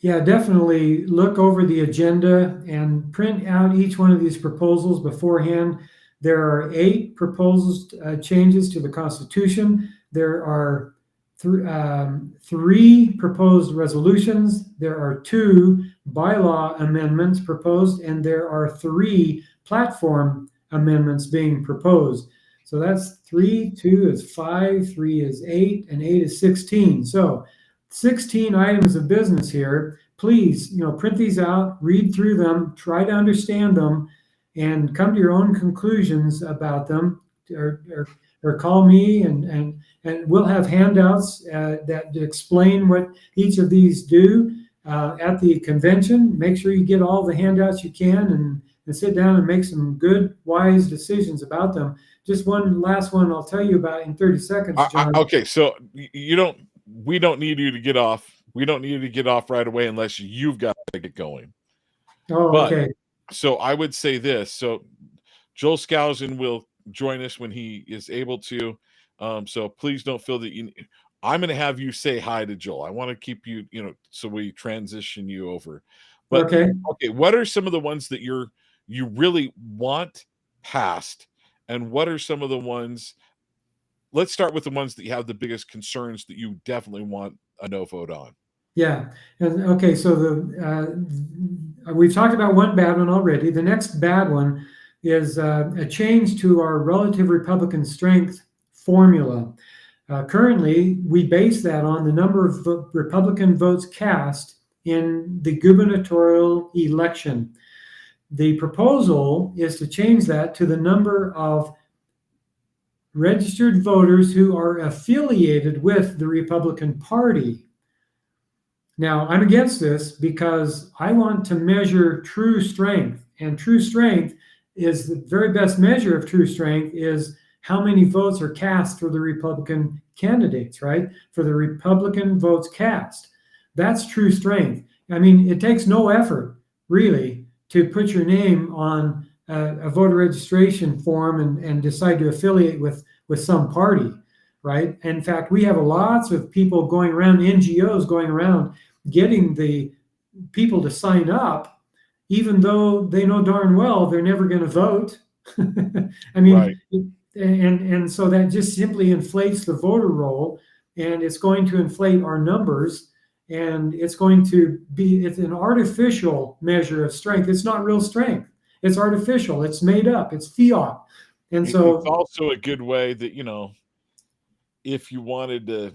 Yeah, definitely look over the agenda and print out each one of these proposals beforehand. There are 8 proposed changes to the Constitution. There are 3 proposed resolutions. There are 2 bylaw amendments proposed, and there are 3 platform amendments being proposed. So that's 3, 2 is 5, 3 is 8, and 8 is 16. So 16 items of business here. Please, print these out, read through them, try to understand them, and come to your own conclusions about them, or call me, and we'll have handouts that explain what each of these do at the convention. Make sure you get all the handouts you can, and sit down and make some good, wise decisions about them. Just one last one I'll tell you about in 30 seconds, John. Okay, so we don't need you to get off. We don't need you to get off right away unless you've got to get going. Oh, but, okay. So I would say this. So Joel Skousen will join us when he is able to. So please don't feel that I'm going to have you say hi to Joel. I want to keep you, so we transition you over. But okay, what are some of the ones that you really want passed, and what are some of the ones? Let's start with the ones that you have the biggest concerns that you definitely want a no vote on. Yeah. And okay, so we've talked about one bad one already. The next bad one is a change to our relative Republican strength formula. Currently, we base that on the number of Republican votes cast in the gubernatorial election. The proposal is to change that to the number of registered voters who are affiliated with the Republican Party. Now, I'm against this because I want to measure true strength, and true strength is the very best measure of true strength is how many votes are cast for the Republican candidates, right? For the Republican votes cast. That's true strength. I mean, it takes no effort, really, to put your name on a voter registration form and decide to affiliate with some party, right? In fact, we have lots of people going around, NGOs going around, getting the people to sign up, even though they know darn well they're never going to vote. I mean, right. And so that just simply inflates the voter roll, and it's going to inflate our numbers, and it's an artificial measure of strength. It's not real strength. It's artificial. It's made up. It's fiat. And so it's also a good way that, if you wanted to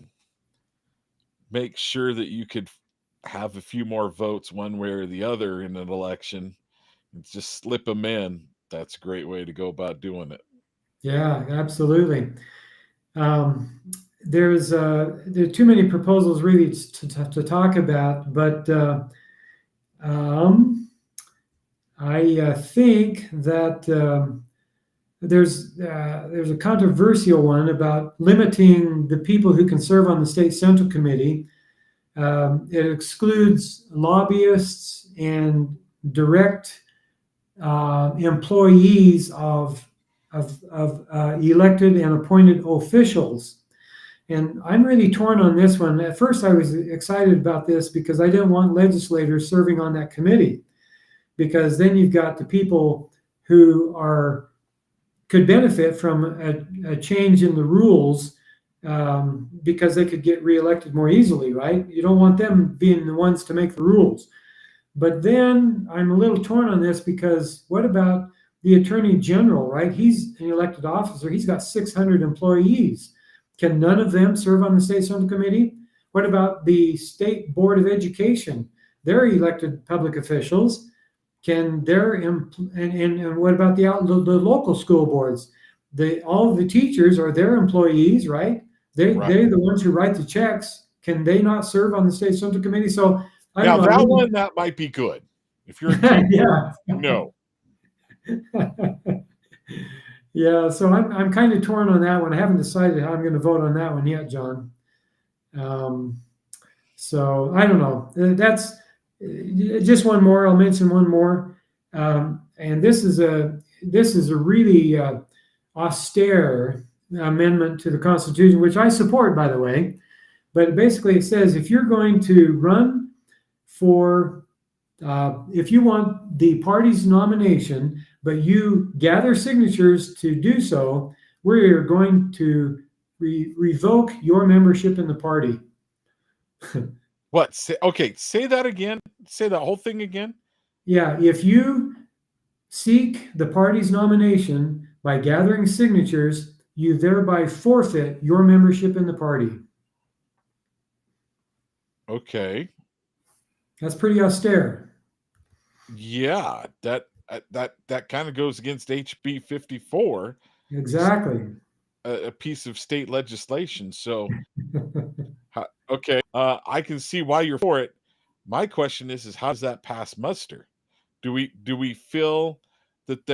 make sure that you could have a few more votes one way or the other in an election, just slip them in. That's a great way to go about doing it. Yeah, absolutely. There are too many proposals really to talk about, but I think that there's a controversial one about limiting the people who can serve on the state central committee. It excludes lobbyists and direct employees of elected and appointed officials. And I'm really torn on this one. At first, I was excited about this because I didn't want legislators serving on that committee, because then you've got the people who could benefit from a change in the rules because they could get reelected more easily, right? You don't want them being the ones to make the rules. But then I'm a little torn on this, because what about the Attorney General, right? He's an elected officer. He's got 600 employees. Can none of them serve on the State Central Committee? What about the State Board of Education? They're elected public officials. Can their and what about the local school boards? All of the teachers are their employees, right? They're the ones who write the checks. Can they not serve on the State Central Committee? So I don't know. That one, that might be good. If you're yeah. No. Yeah, so I'm kind of torn on that one. I haven't decided how I'm going to vote on that one yet, John. So I don't know. That's just one more. I'll mention one more, and this is a really austere amendment to the Constitution, which I support, by the way. But basically, it says if you're going to run for if you want the party's nomination, but you gather signatures to do so, we're going to revoke your membership in the party. What? Say that again. Say that whole thing again. Yeah, if you seek the party's nomination by gathering signatures, you thereby forfeit your membership in the party. Okay. That's pretty austere. Yeah, that kind of goes against HB 54. Exactly. A piece of state legislation. So, okay, I can see why you're for it. My question is how does that pass muster? Do we feel that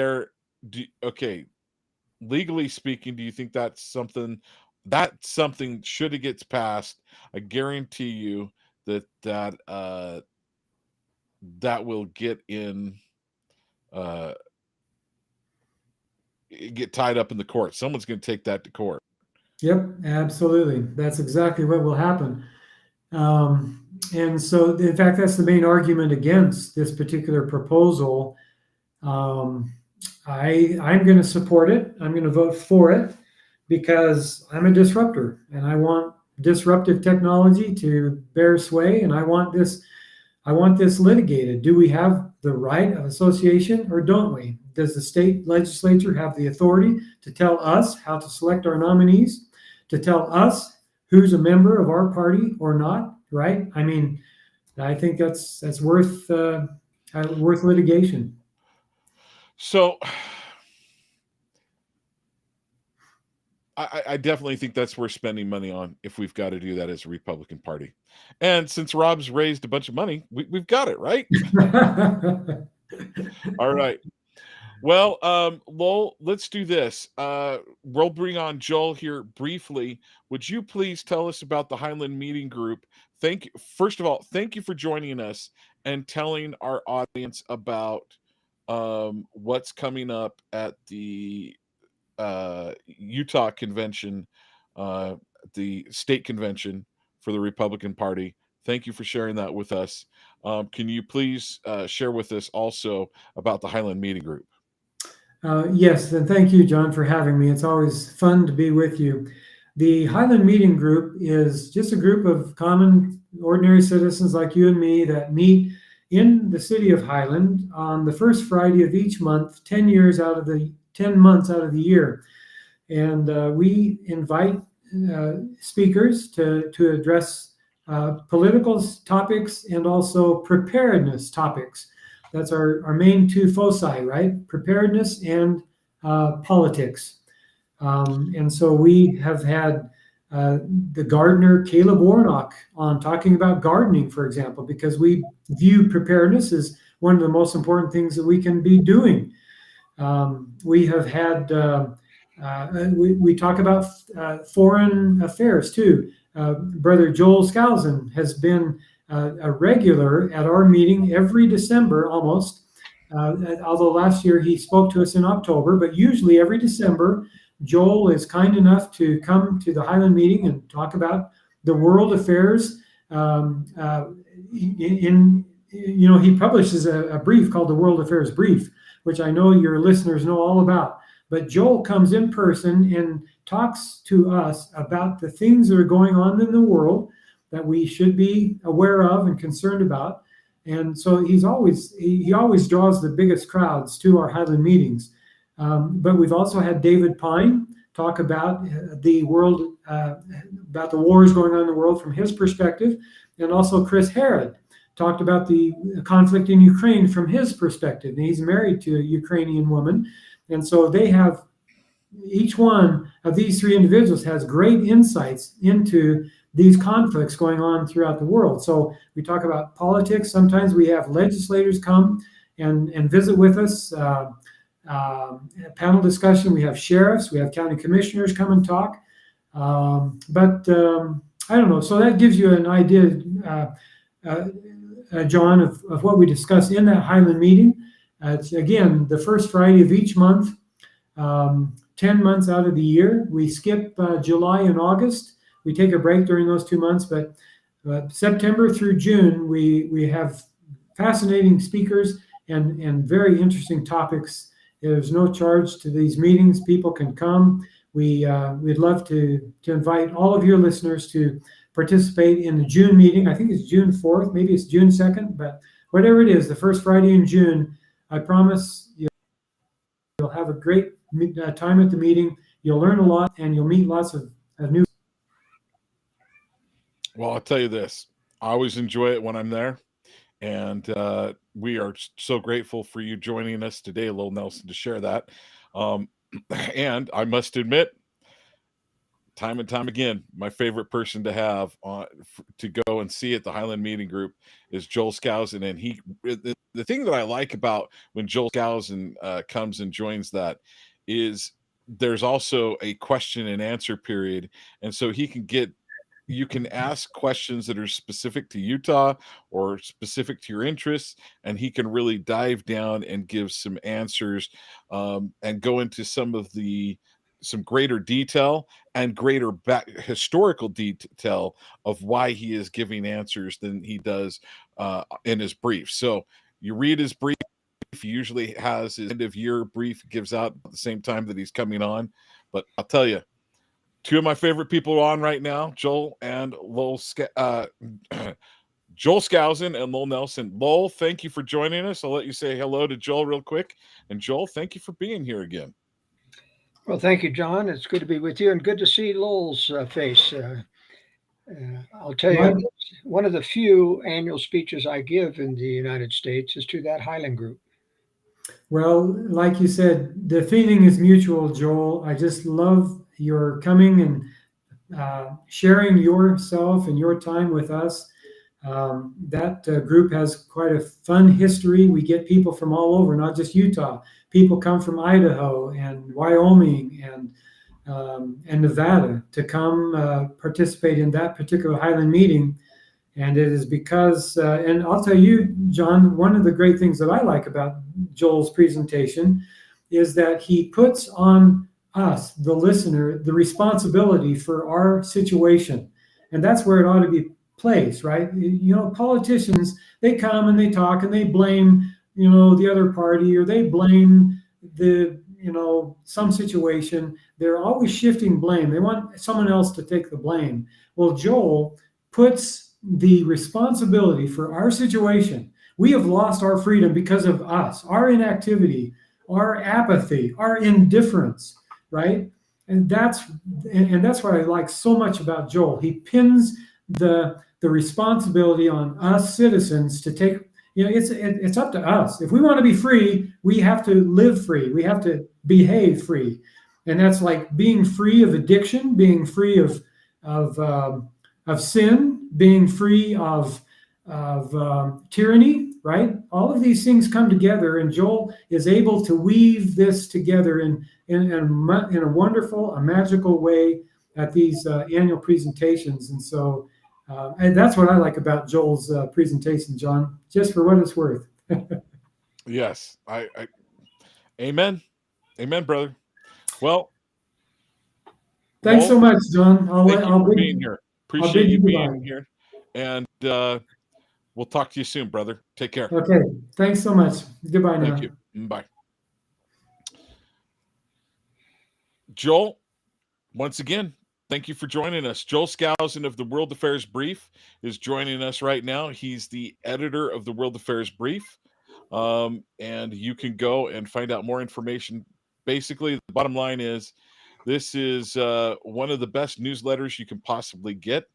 legally speaking, do you think that's something should it gets passed? I guarantee you that will get tied up in the court. Someone's going to take that to court. Yep, absolutely. That's exactly what will happen. And so, in fact, that's the main argument against this particular proposal. I'm going to support it. I'm going to vote for it because I'm a disruptor and I want disruptive technology to bear sway, and I want this litigated. Do we have the right of association or don't we? Does the state legislature have the authority to tell us how to select our nominees, to tell us who's a member of our party or not, right? I mean, I think that's worth litigation. So I definitely think that's worth spending money on if we've got to do that as a Republican Party. And since Rob's raised a bunch of money, we've got it, right? All right. Well, Lowell, let's do this. We'll bring on Joel here briefly. Would you please tell us about the Highland Meeting Group? First of all, thank you for joining us and telling our audience about what's coming up at the Utah convention, the state convention for the Republican Party. Thank you for sharing that with us. Can you please share with us also about the Highland Meeting Group? Yes, and thank you, John, for having me. It's always fun to be with you. The Highland Meeting Group is just a group of common, ordinary citizens like you and me that meet in the city of Highland on the first Friday of each month, 10 months out of the year. And we invite speakers to address political topics and also preparedness topics. That's our main two foci, right? Preparedness and politics. And so we have had the gardener Caleb Warnock on talking about gardening, for example, because we view preparedness as one of the most important things that we can be doing. We have had, we talk about foreign affairs too. Brother Joel Skousen has been a regular at our meeting every December almost, although last year he spoke to us in October, but usually every December, Joel is kind enough to come to the Highland meeting and talk about the world affairs. He publishes a brief called the World Affairs Brief, which I know your listeners know all about. But Joel comes in person and talks to us about the things that are going on in the world that we should be aware of and concerned about. And so he always draws the biggest crowds to our Highland meetings. But we've also had David Pine talk about the world, about the wars going on in the world from his perspective, and also Chris Herod talked about the conflict in Ukraine from his perspective. And he's married to a Ukrainian woman, and so they have, each one of these three individuals has great insights into these conflicts going on throughout the world. So we talk about politics. Sometimes we have legislators come and visit with us. Panel discussion. We have sheriffs. We have county commissioners come and talk. But I don't know. So that gives you an idea, John, of what we discuss in that Highland meeting. It's, again, the first Friday of each month, 10 months out of the year. We skip July and August. We take a break during those 2 months, but September through June, we have fascinating speakers and very interesting topics. There's no charge to these meetings. People can come. We'd love to invite all of your listeners to participate in the June meeting. I think it's June 4th, maybe it's June 2nd, but whatever it is, the first Friday in June, I promise you'll have a great time at the meeting. You'll learn a lot, and you'll meet lots of new. Well, I'll tell you this. I always enjoy it when I'm there. And we are so grateful for you joining us today, Lowell Nelson, to share that. And I must admit, time and time again, my favorite person to have to go and see at the Highland Meeting Group is Joel Skousen. And the thing that I like about when Joel Skousen comes and joins that is there's also a question and answer period. And so you can ask questions that are specific to Utah or specific to your interests, and he can really dive down and give some answers and go into some greater detail and greater historical detail of why he is giving answers than he does in his brief. So you read his brief. He usually has his end of year brief gives out at the same time that he's coming on. But I'll tell you, two of my favorite people on right now, Joel Skousen and Lowell Nelson. Lowell, thank you for joining us. I'll let you say hello to Joel real quick. And Joel, thank you for being here again. Well, thank you, John. It's good to be with you, and good to see Lowell's face. I'll tell you, one of the few annual speeches I give in the United States is to that Highland group. Well, like you said, the feeling is mutual, Joel. I just love your coming and sharing yourself and your time with us. That group has quite a fun history. We get people from all over, not just Utah. People come from Idaho and Wyoming and Nevada to come participate in that particular Highland meeting. And it is because, and I'll tell you, John, one of the great things that I like about Joel's presentation is that he puts on us, the listener, the responsibility for our situation. And that's where it ought to be placed, right? You know, politicians, they come and they talk and they blame, the other party, or they blame some situation. They're always shifting blame. They want someone else to take the blame. Well, Joel puts the responsibility for our situation. We have lost our freedom because of us, our inactivity, our apathy, our indifference, right? And that's what I like so much about Joel. He pins the responsibility on us citizens to take. It's up to us. If we want to be free, we have to live free. We have to behave free, and that's like being free of addiction, being free of sin, being free of tyranny, right? All of these things come together, and Joel is able to weave this together in a wonderful, a magical way at these annual presentations. And so and that's what I like about Joel's presentation, John, just for what it's worth. Yes. I Amen. Amen, brother. Well, thanks so much, John. Thank you for being here. Appreciate you being here. And we'll talk to you soon, brother. Take care. Okay. Thanks so much. Goodbye now. Thank you. Bye. Joel, once again, thank you for joining us. Joel Skousen of the World Affairs Brief is joining us right now. He's the editor of the World Affairs Brief. And you can go and find out more information. Basically, the bottom line is this is one of the best newsletters you can possibly get.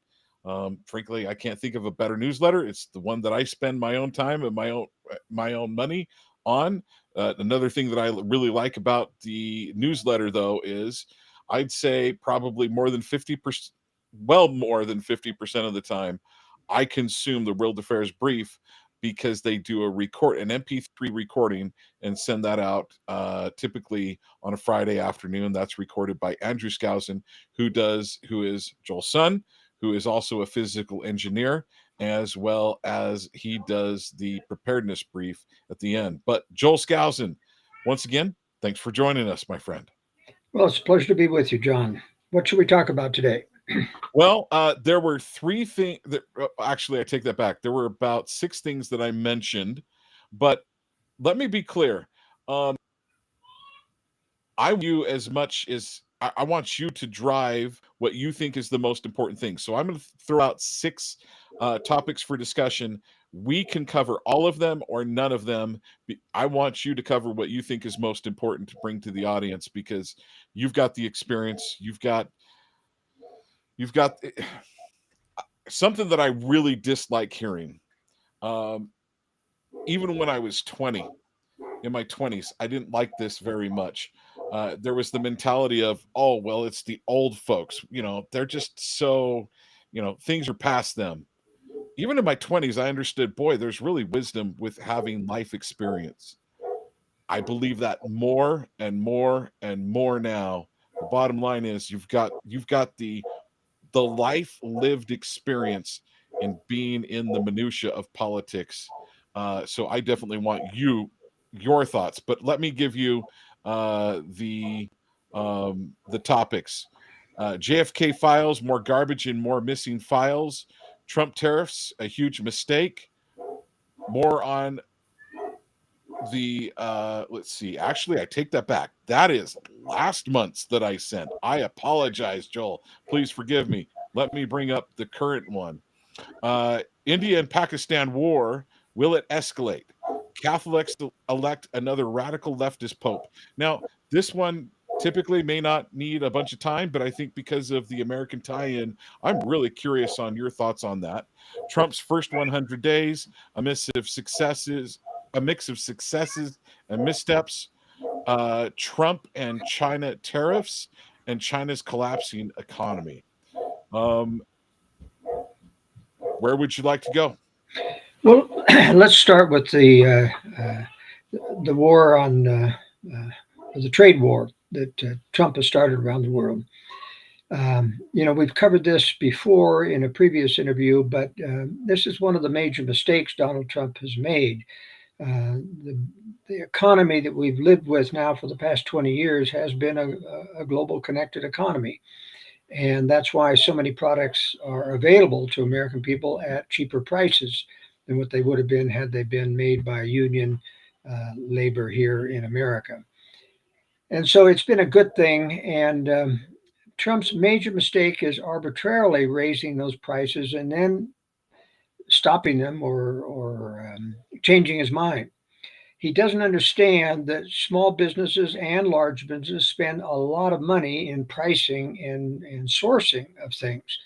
Frankly, I can't think of a better newsletter. It's the one that I spend my own time and my own money on. Another thing that I really like about the newsletter, though, is I'd say probably more than 50%, well, more than 50% of the time, I consume the World Affairs Brief because they do an MP3 recording and send that out typically on a Friday afternoon. That's recorded by Andrew Skousen, who is Joel's son, who is also a physical engineer, as well as he does the preparedness brief at the end. But Joel Skousen, once again, thanks for joining us, my friend. Well, it's a pleasure to be with you, John. What should we talk about today? Well, there were three things that actually, I take that back. There were about 6 things that I mentioned, but let me be clear. I want you as much as I want you to drive what you think is the most important thing. So I'm going to throw out 6 topics for discussion. We can cover all of them or none of them. I want you to cover what you think is most important to bring to the audience because you've got the experience. You've got something that I really dislike hearing. Even when I was 20, in my 20s, I didn't like this very much. There was the mentality of, oh, well, it's the old folks. They're just so, things are past them. Even in my 20s, I understood, boy, there's really wisdom with having life experience. I believe that more and more and more now. The bottom line is you've got the life lived experience in being in the minutia of politics. So I definitely want your thoughts, but let me give you the topics. JFK files, more garbage and more missing files. Trump tariffs, a huge mistake. More on the let's see, actually I take that back. That is last month's that I sent. I apologize, Joel, please forgive me. Let me bring up the current one. India and Pakistan war, will it escalate? Catholics elect another radical leftist pope. Now this one typically may not need a bunch of time, but I think because of the American tie-in, I'm really curious on your thoughts on that. Trump's first 100 days, a mix of successes and missteps. Trump and China tariffs and China's collapsing economy. Where would you like to go? Well, let's start with the war on the trade war that Trump has started around the world. We've covered this before in a previous interview, but this is one of the major mistakes Donald Trump has made. The economy that we've lived with now for the past 20 years has been a global connected economy. And that's why so many products are available to American people at cheaper prices than what they would have been had they been made by union labor here in America. And so it's been a good thing. And Trump's major mistake is arbitrarily raising those prices and then stopping them or changing his mind. He doesn't understand that small businesses and large businesses spend a lot of money in pricing and sourcing of things.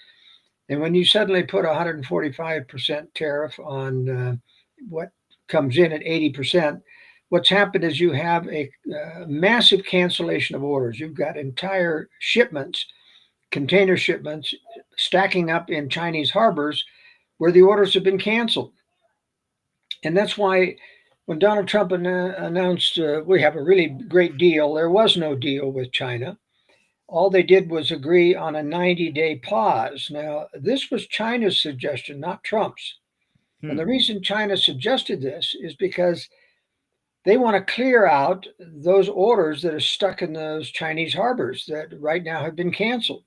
And when you suddenly put a 145% tariff on what comes in at 80%, what's happened is you have a massive cancellation of orders. You've got entire shipments, container shipments, stacking up in Chinese harbors where the orders have been canceled. And that's why when Donald Trump announced we have a really great deal, there was no deal with China. All they did was agree on a 90-day pause. Now, this was China's suggestion, not Trump's. And the reason China suggested this is because they want to clear out those orders that are stuck in those Chinese harbors that right now have been canceled.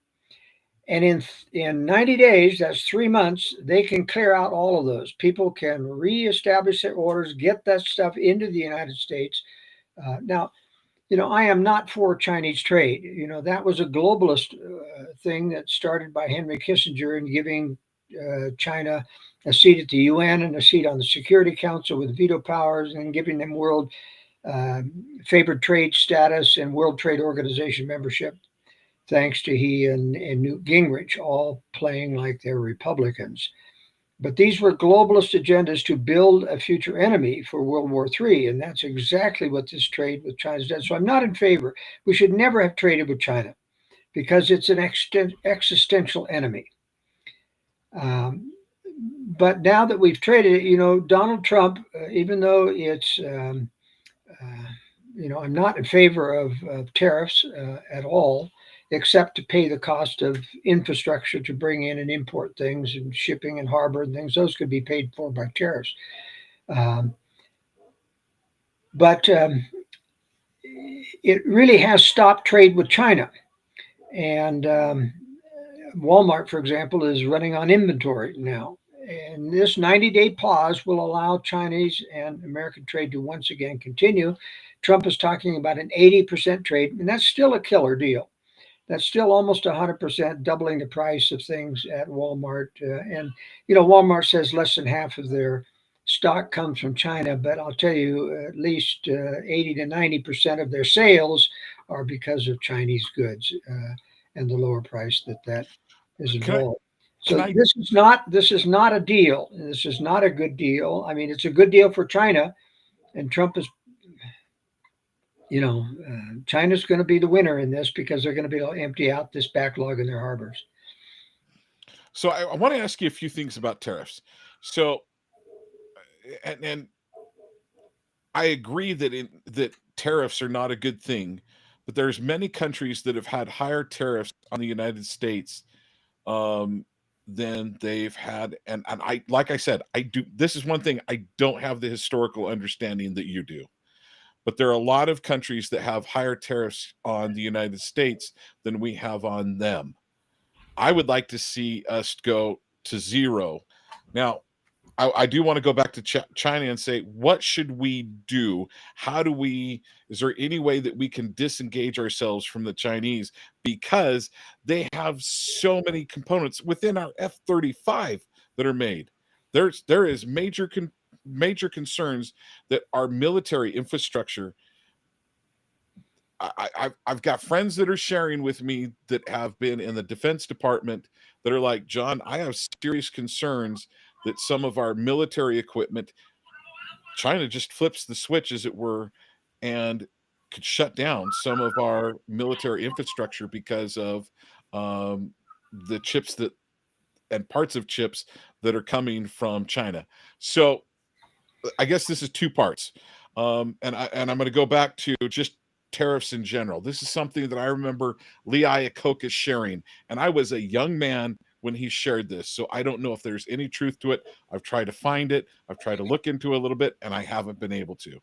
And in 90 days, that's 3 months, they can clear out all of those. People can reestablish their orders, get that stuff into the United States. Now, I am not for Chinese trade. That was a globalist thing that started by Henry Kissinger in giving China a seat at the UN and a seat on the Security Council with veto powers, and giving them world favored trade status and World Trade Organization membership, thanks to he and Newt Gingrich all playing like they're Republicans. But these were globalist agendas to build a future enemy for World War III, and that's exactly what this trade with China does. So I'm not in favor. We should never have traded with China because it's an existential enemy. But now that we've traded it, Donald Trump, even though it's, I'm not in favor of tariffs at all, except to pay the cost of infrastructure to bring in and import things, and shipping and harbor and things. Those could be paid for by tariffs. But it really has stopped trade with China. And Walmart, for example, is running on inventory now. And this 90-day pause will allow Chinese and American trade to once again continue. Trump is talking about an 80% trade, and that's still a killer deal. That's still almost 100%, doubling the price of things at Walmart. And Walmart says less than half of their stock comes from China, but I'll tell you, at least 80 to 90% of their sales are because of Chinese goods and the lower price that is involved. This is not a deal. This is not a good deal. I mean, it's a good deal for China, and Trump is. China's going to be the winner in this because they're going to be able to empty out this backlog in their harbors. So I want to ask you a few things about tariffs. So, and I agree that tariffs are not a good thing, but there's many countries that have had higher tariffs on the United States than they've had. And I, like I said, this is one thing I don't have the historical understanding that you do. But there are a lot of countries that have higher tariffs on the United States than we have on them. I would like to see us go to zero. Now, I do want to go back to China and say, what should we do? Is there any way that we can disengage ourselves from the Chinese? Because they have so many components within our F-35 that are made. There is major concerns that our military infrastructure. I've got friends that are sharing with me that have been in the Defense Department that are like, John, I have serious concerns that some of our military equipment, China just flips the switch, as it were, and could shut down some of our military infrastructure because of the chips and parts of chips that are coming from China. So I guess this is two parts. And I'm going to go back to just tariffs in general. This is something that I remember Lee Iacocca sharing, and I was a young man when he shared this, so I don't know if there's any truth to it. I've tried to find it. I've tried to look into it a little bit, and I haven't been able to.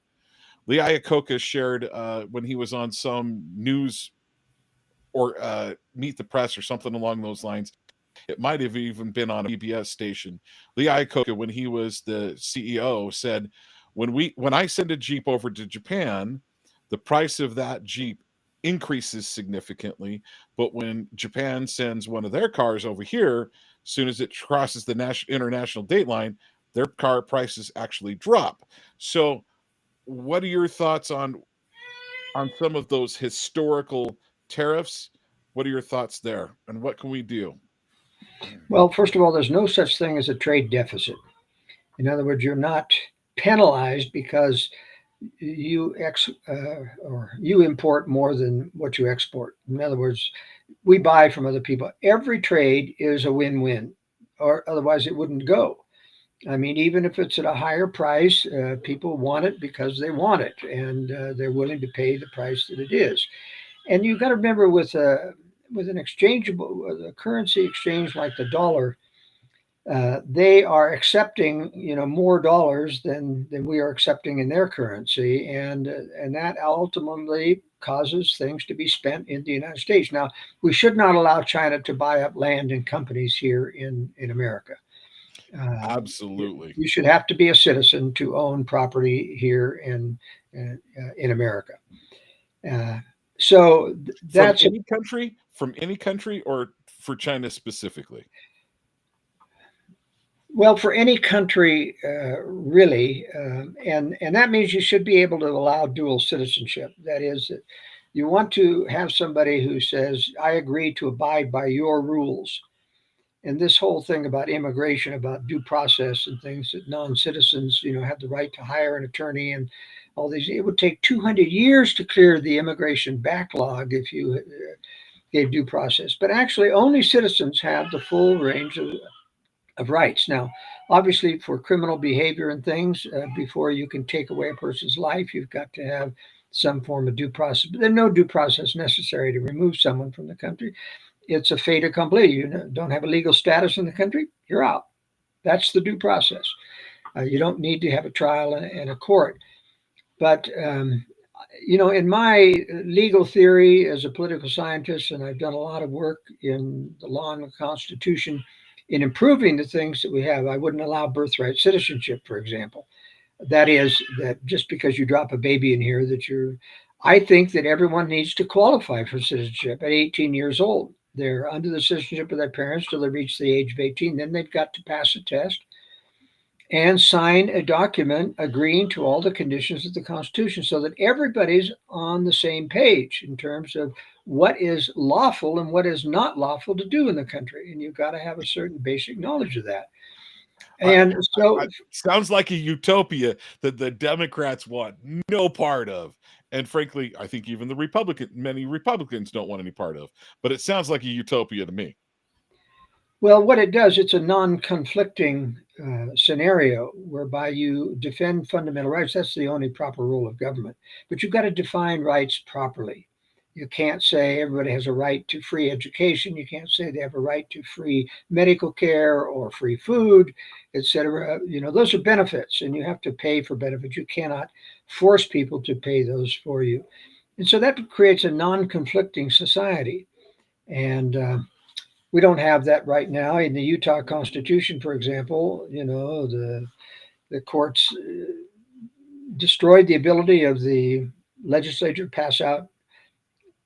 Lee Iacocca shared when he was on some news or Meet the Press or something along those lines. It might have even been on a PBS station. Lee Iacocca, when he was the CEO, said, when I send a Jeep over to Japan, the price of that Jeep increases significantly. But when Japan sends one of their cars over here, as soon as it crosses the international date line, their car prices actually drop. So what are your thoughts on some of those historical tariffs? What are your thoughts there? And what can we do? Well, first of all, there's no such thing as a trade deficit. In other words, you're not penalized because you import more than what you export. In other words, we buy from other people. Every trade is a win-win, or otherwise it wouldn't go. I mean, even if it's at a higher price, people want it because they want it, and they're willing to pay the price that it is. And you've got to remember, with an exchangeable a currency exchange like the dollar, they are accepting more dollars than we are accepting in their currency, and that ultimately causes things to be spent in the United States. Now, we should not allow China to buy up land and companies here in America. Absolutely. You should have to be a citizen to own property here in America. So that's from any country, or for China specifically? Well, for any country, really, and that means you should be able to allow dual citizenship. That is, you want to have somebody who says, "I agree to abide by your rules." And this whole thing about immigration, about due process and things, that non-citizens, have the right to hire an attorney and all these. It would take 200 years to clear the immigration backlog if you gave due process. But actually, only citizens have the full range of rights. Now, obviously, for criminal behavior and things, before you can take away a person's life, you've got to have some form of due process. But there's no due process necessary to remove someone from the country. It's a fait accompli. You don't have a legal status in the country, you're out. That's the due process. You don't need to have a trial and a court. But in my legal theory as a political scientist, and I've done a lot of work in the law and the Constitution in improving the things that we have. I wouldn't allow birthright citizenship, for example. That is, that just because you drop a baby in here, I think that everyone needs to qualify for citizenship at 18 years old. They're under the citizenship of their parents till they reach the age of 18. Then they've got to pass a test and sign a document agreeing to all the conditions of the Constitution, so that everybody's on the same page in terms of what is lawful and what is not lawful to do in the country. And you've got to have a certain basic knowledge of that. And so sounds like a utopia that the Democrats want no part of. And frankly, I think even many Republicans don't want any part of. But it sounds like a utopia to me. Well, what it does, it's a non-conflicting scenario whereby you defend fundamental rights. That's the only proper role of government. But you've got to define rights properly. You can't say everybody has a right to free education. You can't say they have a right to free medical care or free food, etc. Those are benefits, and you have to pay for benefits. You cannot force people to pay those for you. And so that creates a non-conflicting society. And we don't have that right now in the Utah Constitution, for example. The courts destroyed the ability of the legislature to pass out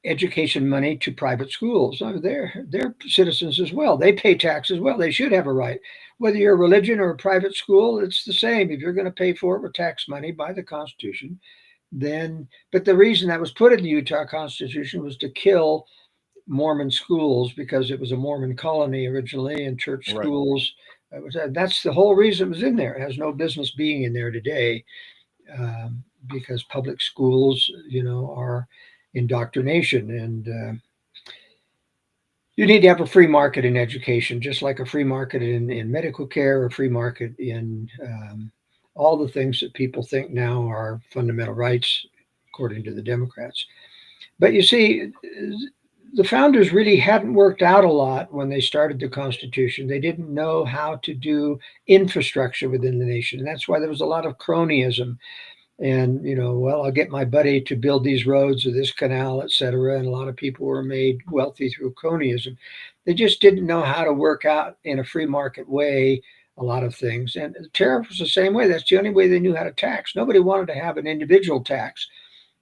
education money to private schools. They're citizens as well. They pay tax as well. They should have a right. Whether you're a religion or a private school, it's the same. If you're going to pay for it with tax money by the Constitution, but the reason that was put in the Utah Constitution was to kill Mormon schools, because it was a Mormon colony originally, and church schools. That's the whole reason it was in there. It has no business being in there today, because public schools, are indoctrination, and you need to have a free market in education, just like a free market in medical care, a free market in all the things that people think now are fundamental rights, according to the Democrats. But you see, the founders really hadn't worked out a lot when they started the Constitution. They didn't know how to do infrastructure within the nation. And that's why there was a lot of cronyism. And, I'll get my buddy to build these roads or this canal, et cetera. And a lot of people were made wealthy through cronyism. They just didn't know how to work out in a free market way a lot of things. And the tariff was the same way. That's the only way they knew how to tax. Nobody wanted to have an individual tax.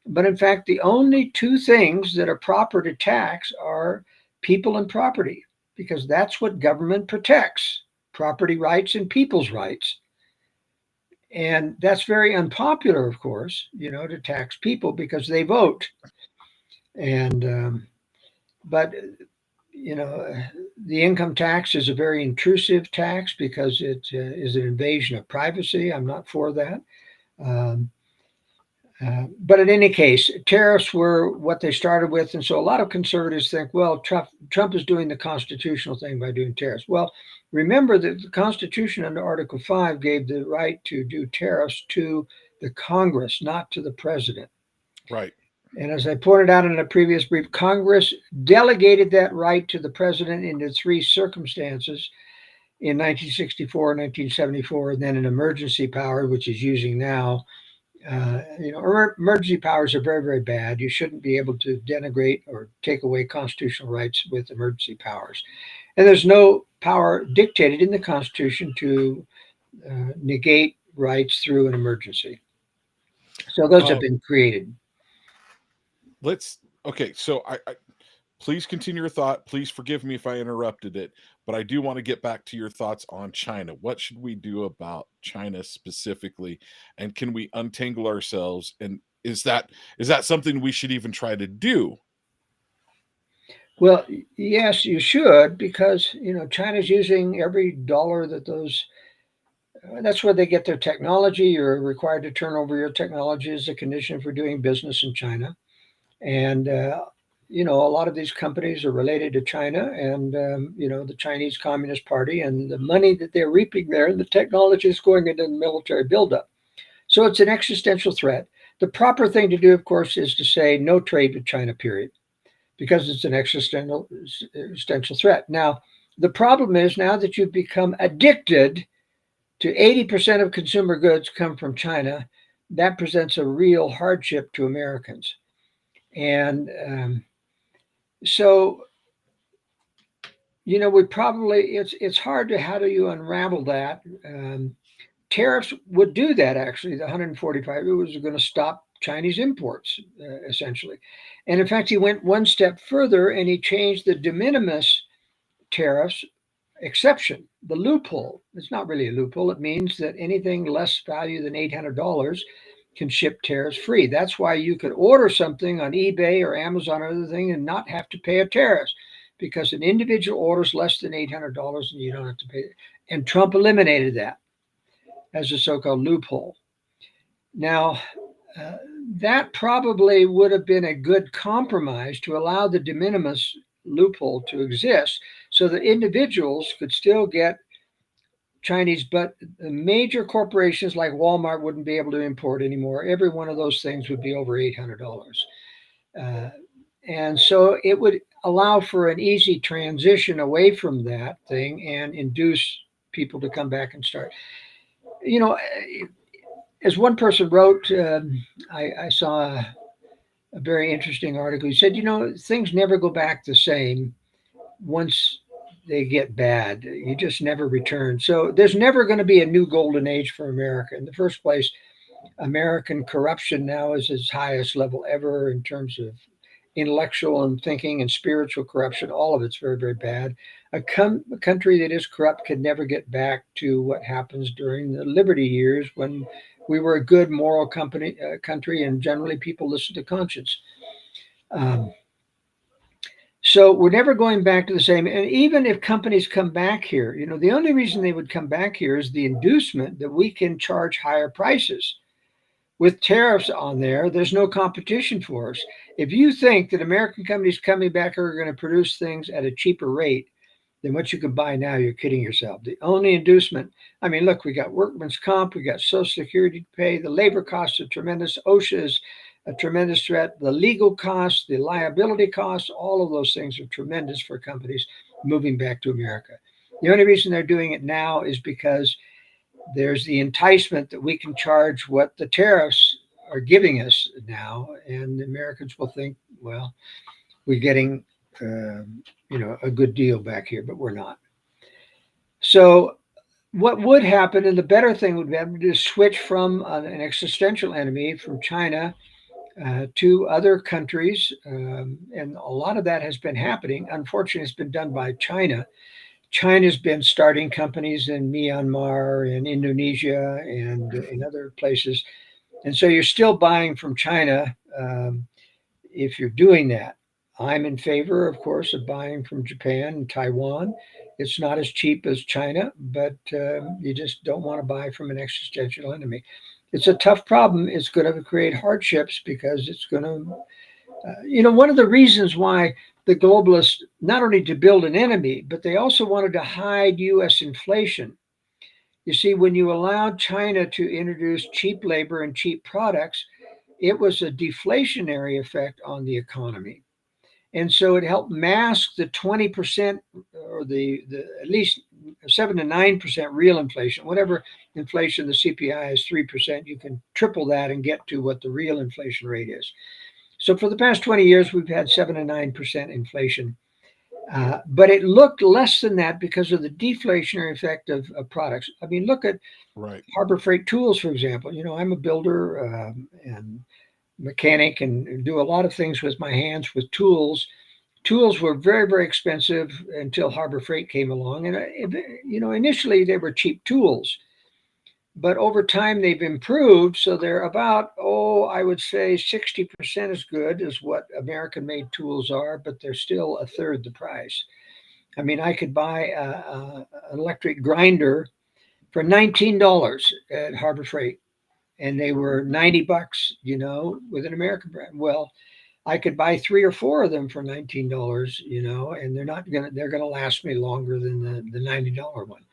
But in fact, the only two things that are proper to tax are people and property, because that's what government protects: property rights and people's rights. And that's very unpopular, of course, to tax people because they vote. And but the income tax is a very intrusive tax because it is an invasion of privacy. I'm not for that. But in any case, tariffs were what they started with. And so a lot of conservatives think, well, Trump is doing the constitutional thing by doing tariffs. Well, remember that the Constitution under Article 5 gave the right to do tariffs to the Congress, not to the president. Right. And as I pointed out in a previous brief, Congress delegated that right to the president into three circumstances: in 1964, 1974, and then an emergency power, which is using now. Emergency powers are very, very bad. You shouldn't be able to denigrate or take away constitutional rights with emergency powers. And there's no power dictated in the Constitution to negate rights through an emergency. So those have been created. Okay, so I please continue your thought. Please forgive me if I interrupted it, but I do want to get back to your thoughts on China. What should we do about China specifically? And can we untangle ourselves? And is that something we should even try to do? Well, yes, you should, because China's using every dollar that those. That's where they get their technology. You're required to turn over your technology as a condition for doing business in China, and a lot of these companies are related to China and the Chinese Communist Party, and the money that they're reaping there, and the technology is going into the military buildup. So it's an existential threat. The proper thing to do, of course, is to say no trade with China, period, because it's an existential threat. Now, the problem is now that you've become addicted to 80% of consumer goods come from China, that presents a real hardship to Americans. And so, we probably, it's hard to, how do you unravel that? Tariffs would do that, actually. The 145, it was going to stop Chinese imports, essentially. And in fact, he went one step further and he changed the de minimis tariffs exception, the loophole. It's not really a loophole. It means that anything less value than $800 can ship tariffs free. That's why you could order something on eBay or Amazon or other thing and not have to pay a tariff, because an individual orders less than $800 and you don't have to pay it. And Trump eliminated that as a so-called loophole. Now, that probably would have been a good compromise to allow the de minimis loophole to exist so that individuals could still get Chinese, but the major corporations like Walmart wouldn't be able to import anymore. Every one of those things would be over $800. And so it would allow for an easy transition away from that thing and induce people to come back and start. As one person wrote, I saw a very interesting article. He said, things never go back the same once they get bad. You just never return. So there's never going to be a new golden age for America. In the first place, American corruption now is its highest level ever in terms of intellectual and thinking and spiritual corruption. All of it's very, very bad. A country that is corrupt can never get back to what happens during the Liberty years, when we were a good moral country and generally people listen to conscience. So we're never going back to the same. And even if companies come back here, the only reason they would come back here is the inducement that we can charge higher prices. With tariffs on there, there's no competition for us. If you think that American companies coming back are going to produce things at a cheaper rate than what you can buy now, you're kidding yourself. The only inducement, look, we got workman's comp, we got Social Security to pay, the labor costs are tremendous, OSHA is a tremendous threat, the legal costs, the liability costs, all of those things are tremendous for companies moving back to America. The only reason they're doing it now is because there's the enticement that we can charge what the tariffs are giving us now, and the Americans will think, well, we're getting a good deal back here, but we're not. So what would happen, and the better thing would be to switch from an existential enemy from China to other countries, and a lot of that has been happening. Unfortunately, it's been done by China. China's been starting companies in Myanmar and Indonesia and in other places. And so you're still buying from China if you're doing that. I'm in favor, of course, of buying from Japan and Taiwan. It's not as cheap as China, but you just don't want to buy from an existential enemy. It's a tough problem. It's going to create hardships because it's going to, one of the reasons why the globalists, not only to build an enemy, but they also wanted to hide U.S. inflation. You see, when you allowed China to introduce cheap labor and cheap products, it was a deflationary effect on the economy. And so it helped mask the 20% or the at least 7 to 9% real inflation. Whatever inflation, the CPI is 3%, you can triple that and get to what the real inflation rate is. So for the past 20 years, we've had 7 to 9% inflation. But it looked less than that because of the deflationary effect of products. Look at Harbor Freight Tools, for example. I'm a builder, and mechanic and do a lot of things with my hands with tools. Tools were very, very expensive until Harbor Freight came along. And, initially they were cheap tools. But over time, they've improved. So they're about, I would say 60% as good as what American made tools are, but they're still a third the price. I mean, I could buy an electric grinder for $19 at Harbor Freight, and they were $90, with an American brand. Well, I could buy 3 or 4 of them for $19, and they're gonna last me longer than the $90 one.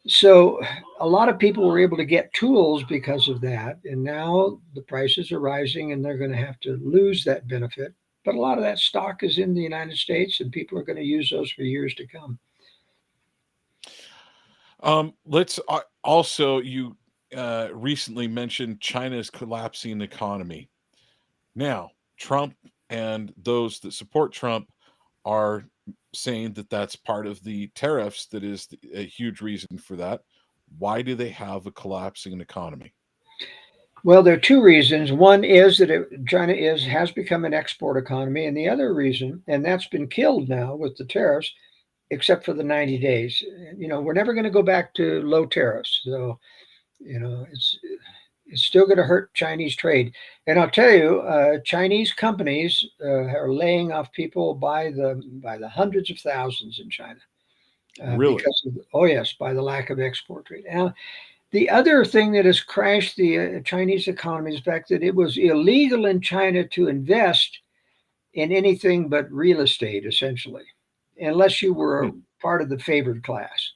So a lot of people were able to get tools because of that, and now the prices are rising, and they're going to have to lose that benefit. But a lot of that stock is in the United States, and people are going to use those for years to come. Let's also, you recently mentioned China's collapsing economy. Now, Trump and those that support Trump are saying that that's part of the tariffs that is a huge reason for that. Why do they have a collapsing economy? Well, there are 2 reasons. One is that China has become an export economy, and the other reason, and that's been killed now with the tariffs, except for the 90 days. We're never going to go back to low tariffs. So, it's still going to hurt Chinese trade. And I'll tell you, Chinese companies are laying off people by the hundreds of thousands in China. Really? Because yes, by the lack of export trade. Now, the other thing that has crashed the Chinese economy is the fact that it was illegal in China to invest in anything but real estate, essentially, unless you were part of the favored class.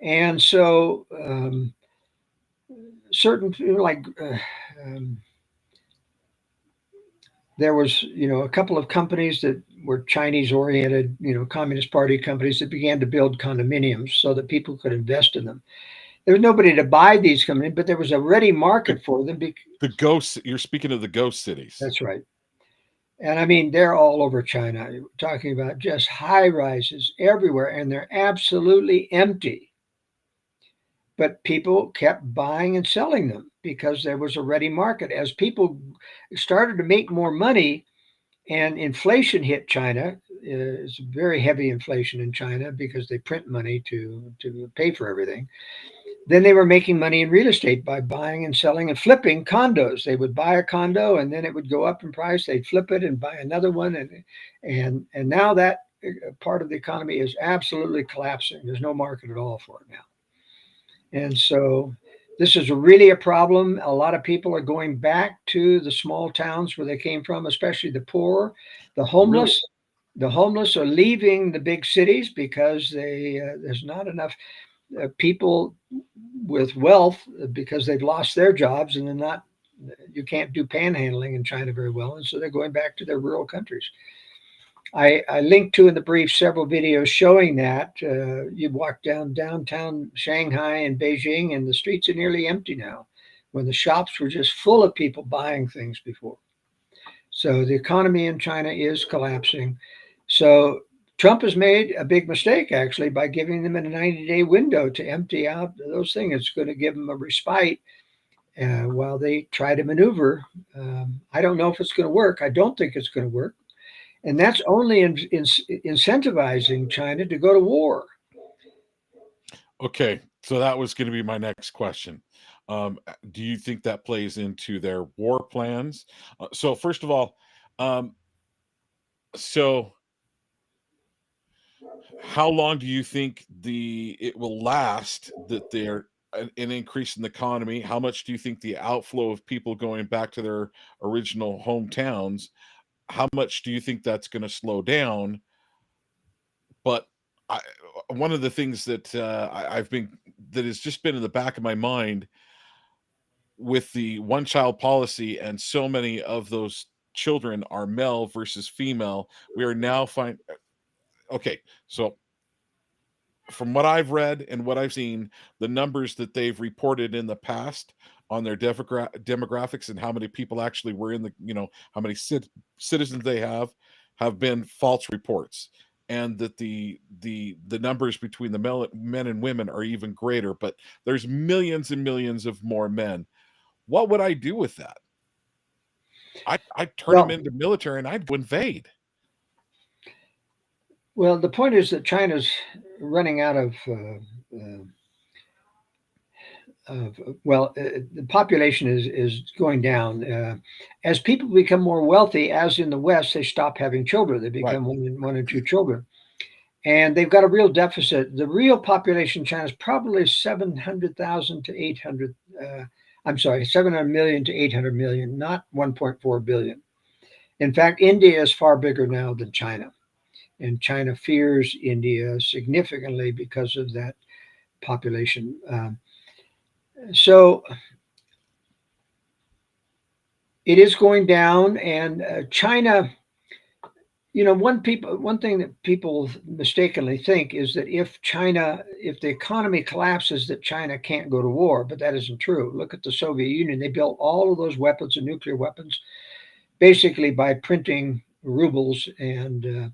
And so certain, there was, a couple of companies that were Chinese oriented, Communist Party companies that began to build condominiums so that people could invest in them. There was nobody to buy these companies, but there was a ready market for them. The ghost, you're speaking of the ghost cities. That's right. And I mean, they're all over China. We're talking about just high rises everywhere, and they're absolutely empty. But people kept buying and selling them because there was a ready market. As people started to make more money and inflation hit China, it's very heavy inflation in China because they print money to pay for everything. Then they were making money in real estate by buying and selling and flipping condos. They would buy a condo and then it would go up in price. They'd flip it and buy another one. And now that part of the economy is absolutely collapsing. There's no market at all for it now. And so this is really a problem. A lot of people are going back to the small towns where they came from, especially the poor, the homeless. Really? The homeless are leaving the big cities because there's not enough people with wealth because they've lost their jobs, and you can't do panhandling in China very well. And so they're going back to their rural countries. I linked to in the brief several videos showing that. You walk downtown Shanghai and Beijing, and the streets are nearly empty now, when the shops were just full of people buying things before. So the economy in China is collapsing. So Trump has made a big mistake, actually, by giving them a 90-day window to empty out those things. It's going to give them a respite while they try to maneuver. I don't know if it's going to work. I don't think it's going to work. And that's only incentivizing China to go to war. Okay, so that was going to be my next question. Do you think that plays into their war plans? So first of all, so how long do you think it will last that they're an increase in the economy? How much do you think the outflow of people going back to their original hometowns, how much do you think that's going to slow down? But one of the things that that has just been in the back of my mind with the one-child policy, and so many of those children are male versus female, we are now okay, so from what I've read and what I've seen, the numbers that they've reported in the past on their demographics and how many people actually were in how many citizens they have been false reports, and that the numbers between the men and women are even greater, but there's millions and millions of more men. what would I do with that? I'd turn Well, them into military and I'd invade. well, the point is that China's running out of the population is going down. As people become more wealthy, as in the West, they stop having children. They become one and two children. And they've got a real deficit. The real population in China is probably 700,000 to 800. 700 million to 800 million, not 1.4 billion. In fact, India is far bigger now than China. And China fears India significantly because of that population. So it is going down, and China, one thing that people mistakenly think is that if the economy collapses, that China can't go to war, but that isn't true. Look at the Soviet Union. They built all of those weapons and nuclear weapons basically by printing rubles and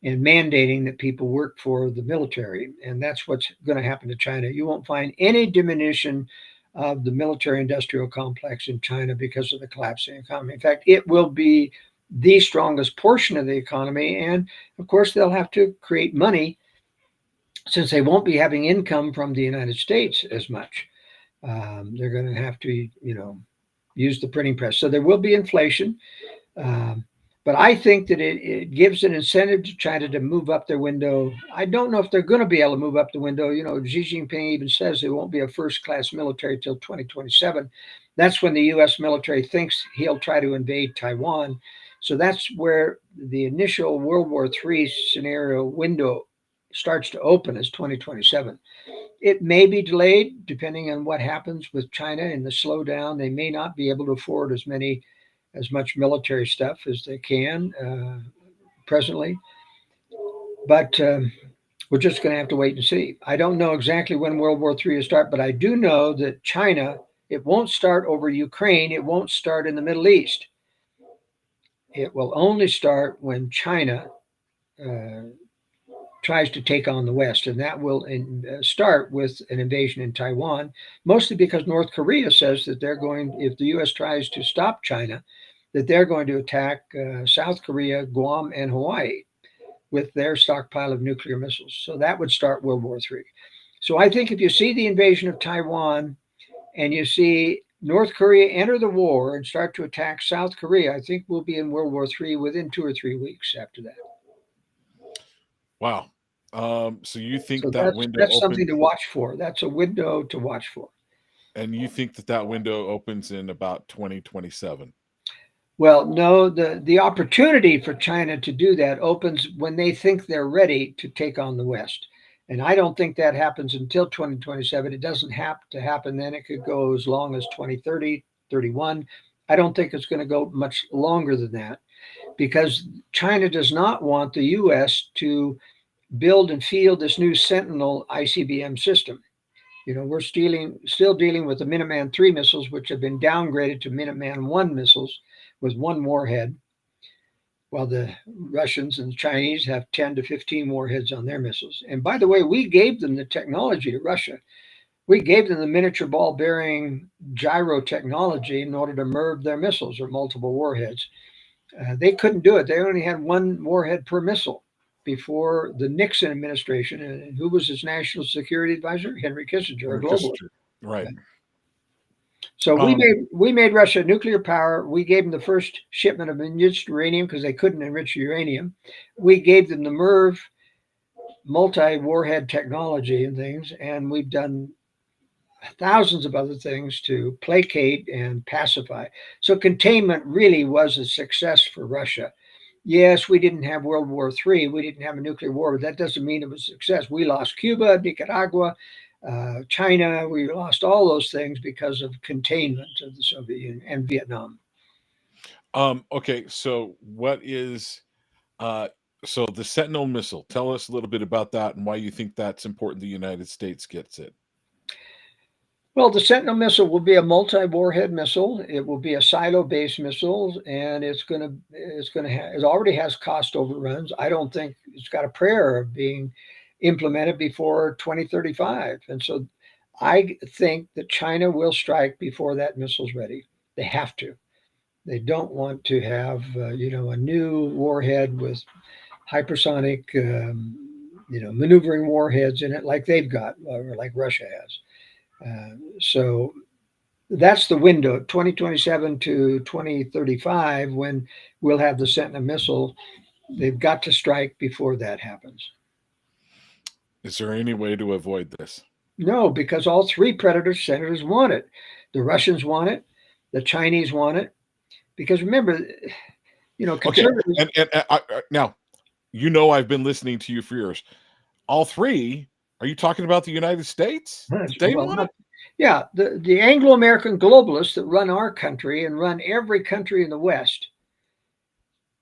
mandating that people work for the military. And that's what's going to happen to China. You won't find any diminution of the military industrial complex in China because of the collapsing economy. In fact, it will be the strongest portion of the economy. And of course, they'll have to create money since they won't be having income from the United States as much. They're going to have to, use the printing press. So there will be inflation. But I think that it gives an incentive to China to move up their window. I don't know if they're going to be able to move up the window. Xi Jinping even says there won't be a first-class military till 2027. That's when the U.S. military thinks he'll try to invade Taiwan. So that's where the initial World War III scenario window starts to open, is 2027. It may be delayed depending on what happens with China and the slowdown. They may not be able to afford as much military stuff as they can presently. But we're just going to have to wait and see. I don't know exactly when World War III will start, but I do know that China, it won't start over Ukraine. It won't start in the Middle East. It will only start when China tries to take on the West, and that will start with an invasion in Taiwan, mostly because North Korea says that if the U.S. tries to stop China, that they're going to attack South Korea, Guam, and Hawaii with their stockpile of nuclear missiles. So that would start World War III. So I think if you see the invasion of Taiwan and you see North Korea enter the war and start to attack South Korea, I think we'll be in World War III within 2 or 3 weeks after that. Wow. So you think that that's, window that's opens, something to watch for. That's a window to watch for. and you think that window opens in about 2027? Well, no, the opportunity for China to do that opens when they think they're ready to take on the West. And I don't think that happens until 2027. It doesn't have to happen then. It could go as long as 2030, 31. I don't think it's going to go much longer than that, because China does not want the U.S. to build and field this new Sentinel ICBM system. We're still dealing with the Minuteman III missiles, which have been downgraded to Minuteman I missiles with one warhead, while the Russians and the Chinese have 10 to 15 warheads on their missiles. And by the way, we gave them the technology to Russia. We gave them the miniature ball bearing gyro technology in order to MIRV their missiles, or multiple warheads. They couldn't do it. They only had one warhead per missile before the Nixon administration. And who was his national security advisor? Henry Kissinger, a globalist. Right. So we made Russia nuclear power. We gave them the first shipment of enriched uranium because they couldn't enrich uranium. We gave them the MIRV multi-warhead technology and things, and we've done thousands of other things to placate and pacify. So containment really was a success for Russia. Yes, we didn't have World War III. We didn't have a nuclear war, but that doesn't mean it was a success. We lost Cuba, Nicaragua, China. We lost all those things because of containment of the Soviet Union and Vietnam. Okay, so what is so the Sentinel missile? Tell us a little bit about that and why you think that's important the United States gets it. Well, the Sentinel missile will be a multi-warhead missile. It will be a silo-based missile, and it already has cost overruns. I don't think it's got a prayer of being implemented before 2035. And so I think that China will strike before that missile's ready. They have to. They don't want to have, a new warhead with hypersonic, maneuvering warheads in it like they've got, or like Russia has. So that's the window, 2027 to 2035, when we'll have the Sentinel missile. They've got to strike before that happens. Is there any way to avoid this? No, because all three Predator senators want it. The Russians want it. The Chinese want it. Because remember, conservatives. Okay, and now, I've been listening to you for years. All three, are you talking about the United States? They want it? Yeah, the Anglo-American globalists that run our country and run every country in the West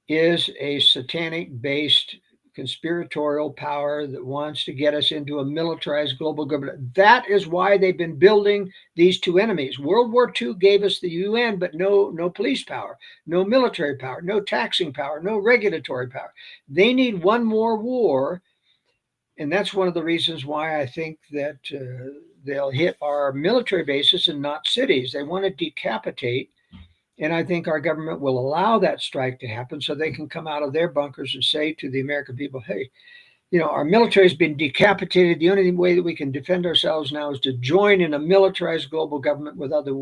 is a satanic-based conspiratorial power that wants to get us into a militarized global government. That is why they've been building these two enemies. World War II gave us the UN, but no police power, no military power, no taxing power, no regulatory power. They need one more war, and that's one of the reasons why I think that they'll hit our military bases and not cities. They want to decapitate. And I think our government will allow that strike to happen so they can come out of their bunkers and say to the American people, hey, our military has been decapitated. The only way that we can defend ourselves now is to join in a militarized global government with other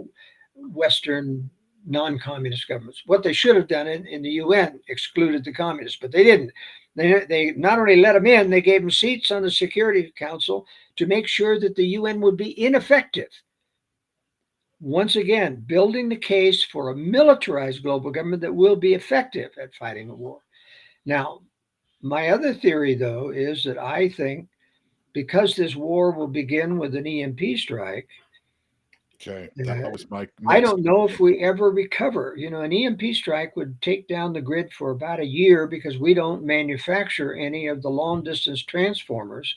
Western non-communist governments. What they should have done in the UN excluded the communists, but they didn't. They not only let them in, they gave them seats on the Security Council to make sure that the UN would be ineffective. Once again, building the case for a militarized global government that will be effective at fighting a war. Now, my other theory, though, is that I think because this war will begin with an EMP strike. Okay, that was my. I don't know if we ever recover. An EMP strike would take down the grid for about a year because we don't manufacture any of the long distance transformers.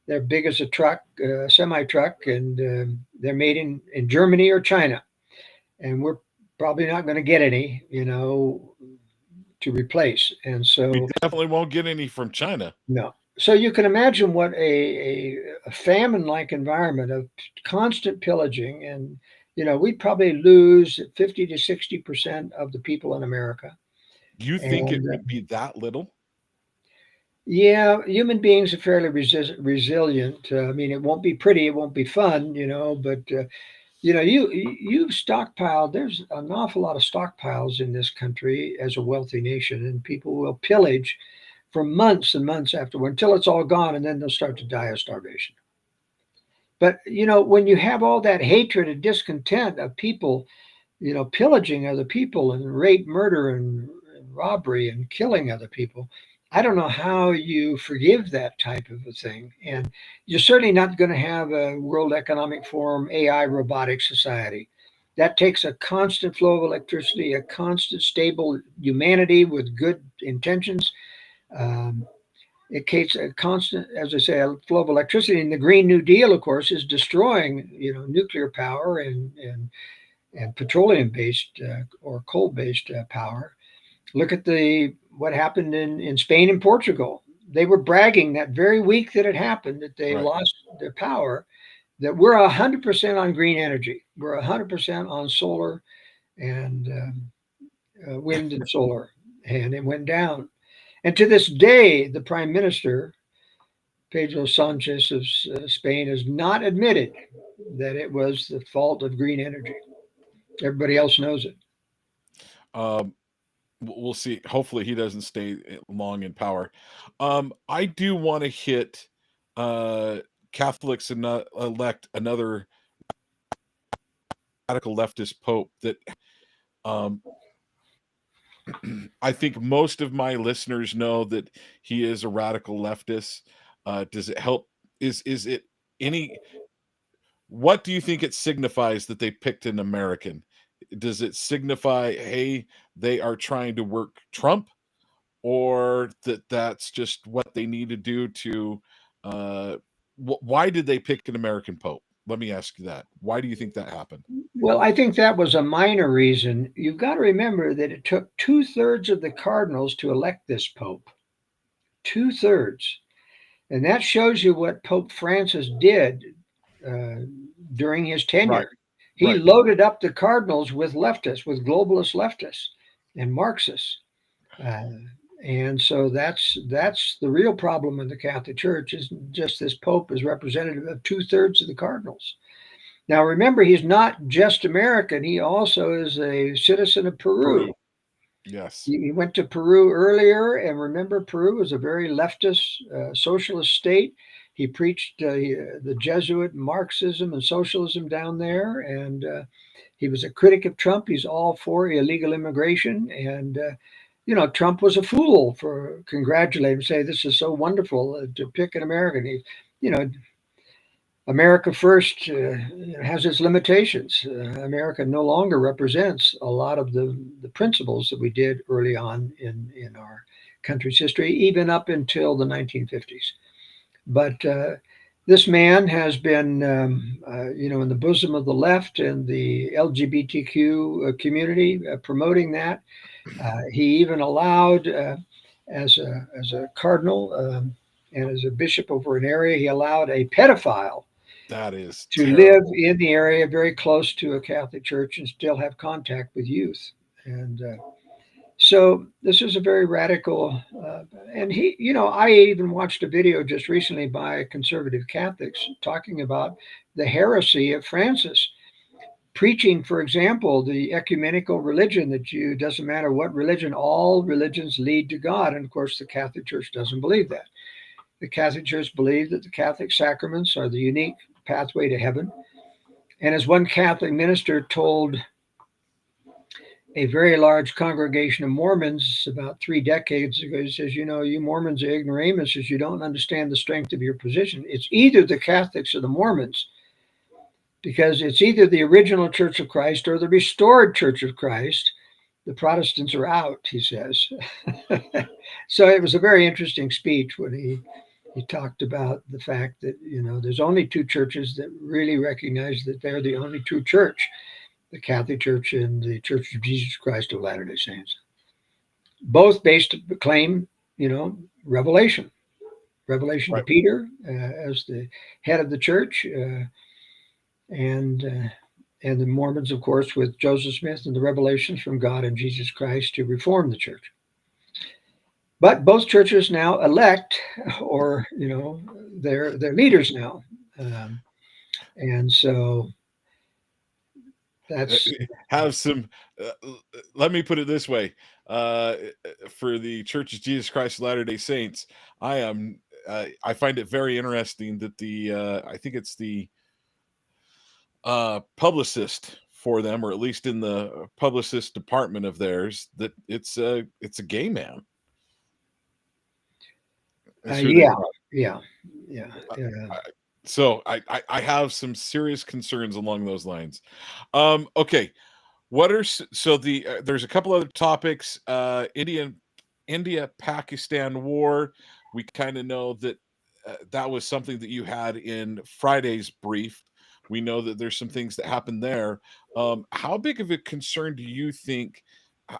They're big as a truck, semi-truck, and they're made in Germany or China. And we're probably not going to get any, to replace. And so we definitely won't get any from China. No. So you can imagine what a famine-like environment of constant pillaging, and we'd probably lose 50 to 60% of the people in America. You think it would be that little? Yeah, human beings are fairly resilient. I mean, it won't be pretty, it won't be fun, but you've stockpiled. There's an awful lot of stockpiles in this country as a wealthy nation, and people will pillage for months and months afterward until it's all gone, and then they'll start to die of starvation. But when you have all that hatred and discontent of people, pillaging other people and rape, murder, and robbery and killing other people, I don't know how you forgive that type of a thing. And you're certainly not going to have a World Economic Forum AI robotic society. That takes a constant flow of electricity, a constant stable humanity with good intentions. It takes a constant, as I say, a flow of electricity. And the Green New Deal, of course, is destroying, nuclear power and petroleum-based or coal-based power. Look at what happened in Spain and Portugal. They were bragging that very week that it happened, that they lost their power, that we're 100% on green energy. We're 100% on solar and wind and solar. And it went down. And to this day, the prime minister, Pedro Sanchez of Spain, has not admitted that it was the fault of green energy. Everybody else knows it. We'll see. Hopefully he doesn't stay long in power. I do want to hit Catholics and elect another radical leftist pope that I think most of my listeners know that he is a radical leftist. Does it help? Is it any? What do you think it signifies that they picked an American? Does it signify, hey, they are trying to work Trump, or that's just what they need to do to? Why did they pick an American pope? Let me ask you that. Why do you think that happened? Well, I think that was a minor reason. You've got to remember that it took 2/3 of the cardinals to elect this pope. 2/3. And that shows you what Pope Francis did during his tenure. Right. He Right. loaded up the cardinals with leftists, with globalist leftists and Marxists. And so that's the real problem in the Catholic Church, is just this Pope is representative of 2/3 of the cardinals. Now, remember, he's not just American. He also is a citizen of Peru. Yes. He went to Peru earlier, and remember, Peru was a very leftist, socialist state. He preached the Jesuit Marxism and socialism down there, and he was a critic of Trump. He's all for illegal immigration, and Trump was a fool for congratulating him, say this is so wonderful to pick an American. America First has its limitations. America no longer represents a lot of the principles that we did early on in our country's history, even up until the 1950s. But this man has been, in the bosom of the left and the LGBTQ community, promoting that. He even allowed, as a cardinal and as a bishop over an area, he allowed a pedophile That is to terrible. live in the area very close to a Catholic church and still have contact with youth. And so this is a very radical, and I even watched a video just recently by conservative Catholics talking about the heresy of Francis, preaching, for example, the ecumenical religion, that doesn't matter what religion, all religions lead to God. And of course, the Catholic Church doesn't believe that. The Catholic Church believes that the Catholic sacraments are the unique pathway to heaven. And as one Catholic minister told a very large congregation of Mormons about 3 decades ago, he says, you Mormons are ignoramuses. You don't understand the strength of your position. It's either the Catholics or the Mormons, because it's either the original Church of Christ or the restored Church of Christ. The Protestants are out, he says. So it was a very interesting speech when he talked about the fact that, there's only 2 churches that really recognize that they're the only true church, the Catholic Church and the Church of Jesus Christ of Latter-day Saints. Both claim, revelation Right. to Peter as the head of the church, and the Mormons, of course, with Joseph Smith and the revelations from God and Jesus Christ to reform the church. But both churches now elect, or their leaders now, and so that's Have some. Let me put it this way: for the Church of Jesus Christ of Latter-day Saints, I find it very interesting that I think it's the publicist for them, or at least in the publicist department of theirs, that it's a gay man. That's who they are. Yeah. So I have some serious concerns along those lines. Okay, what are there's a couple other topics. India Pakistan war. We kind of know that that was something that you had in Friday's brief. We know that there's some things that happened there. How big of a concern do you think?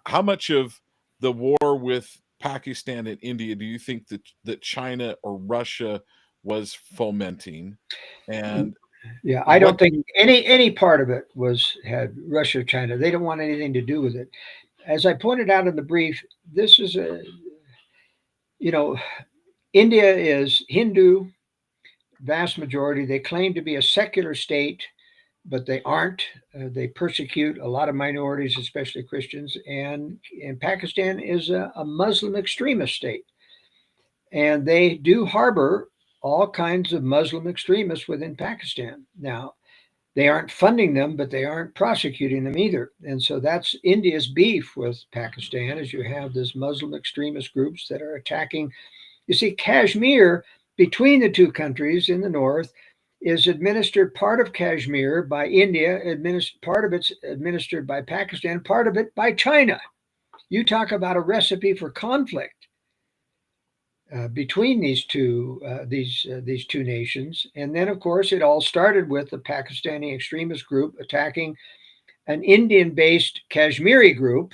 How much of the war with Pakistan and India do you think that China or Russia was fomenting? And yeah, I don't think any part of it had Russia or China. They don't want anything to do with it. As I pointed out in the brief, this is India is Hindu, vast majority. They claim to be a secular state, but they aren't. They persecute a lot of minorities, especially Christians. And Pakistan is a Muslim extremist state. And they do harbor all kinds of Muslim extremists within Pakistan. Now, they aren't funding them, but they aren't prosecuting them either. And so that's India's beef with Pakistan, is you have this Muslim extremist groups that are attacking. You see, Kashmir, between the 2 countries in the north, is administered, part of Kashmir by India, part of it's administered by Pakistan, part of it by China. You talk about a recipe for conflict between these two nations. And then, of course, it all started with the Pakistani extremist group attacking an Indian-based Kashmiri group.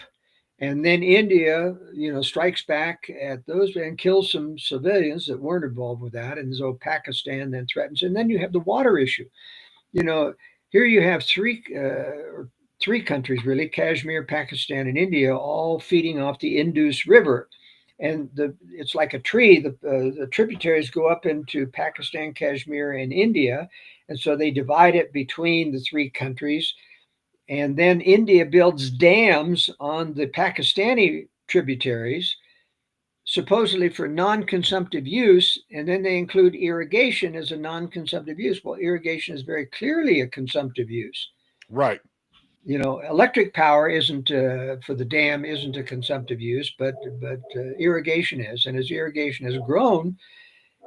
And then India, strikes back at those and kills some civilians that weren't involved with that. And so Pakistan then threatens. And then you have the water issue. you know, here you have three countries really: Kashmir, Pakistan, and India, all feeding off the Indus River, and it's like a tree. The tributaries go up into Pakistan, Kashmir, and India, and so they divide it between the three countries. And then India builds dams on the Pakistani tributaries, supposedly for non-consumptive use, and then they include irrigation as a non-consumptive use. Well, irrigation is very clearly a consumptive use. Right. Electric power isn't for the dam isn't a consumptive use, but irrigation is. And as irrigation has grown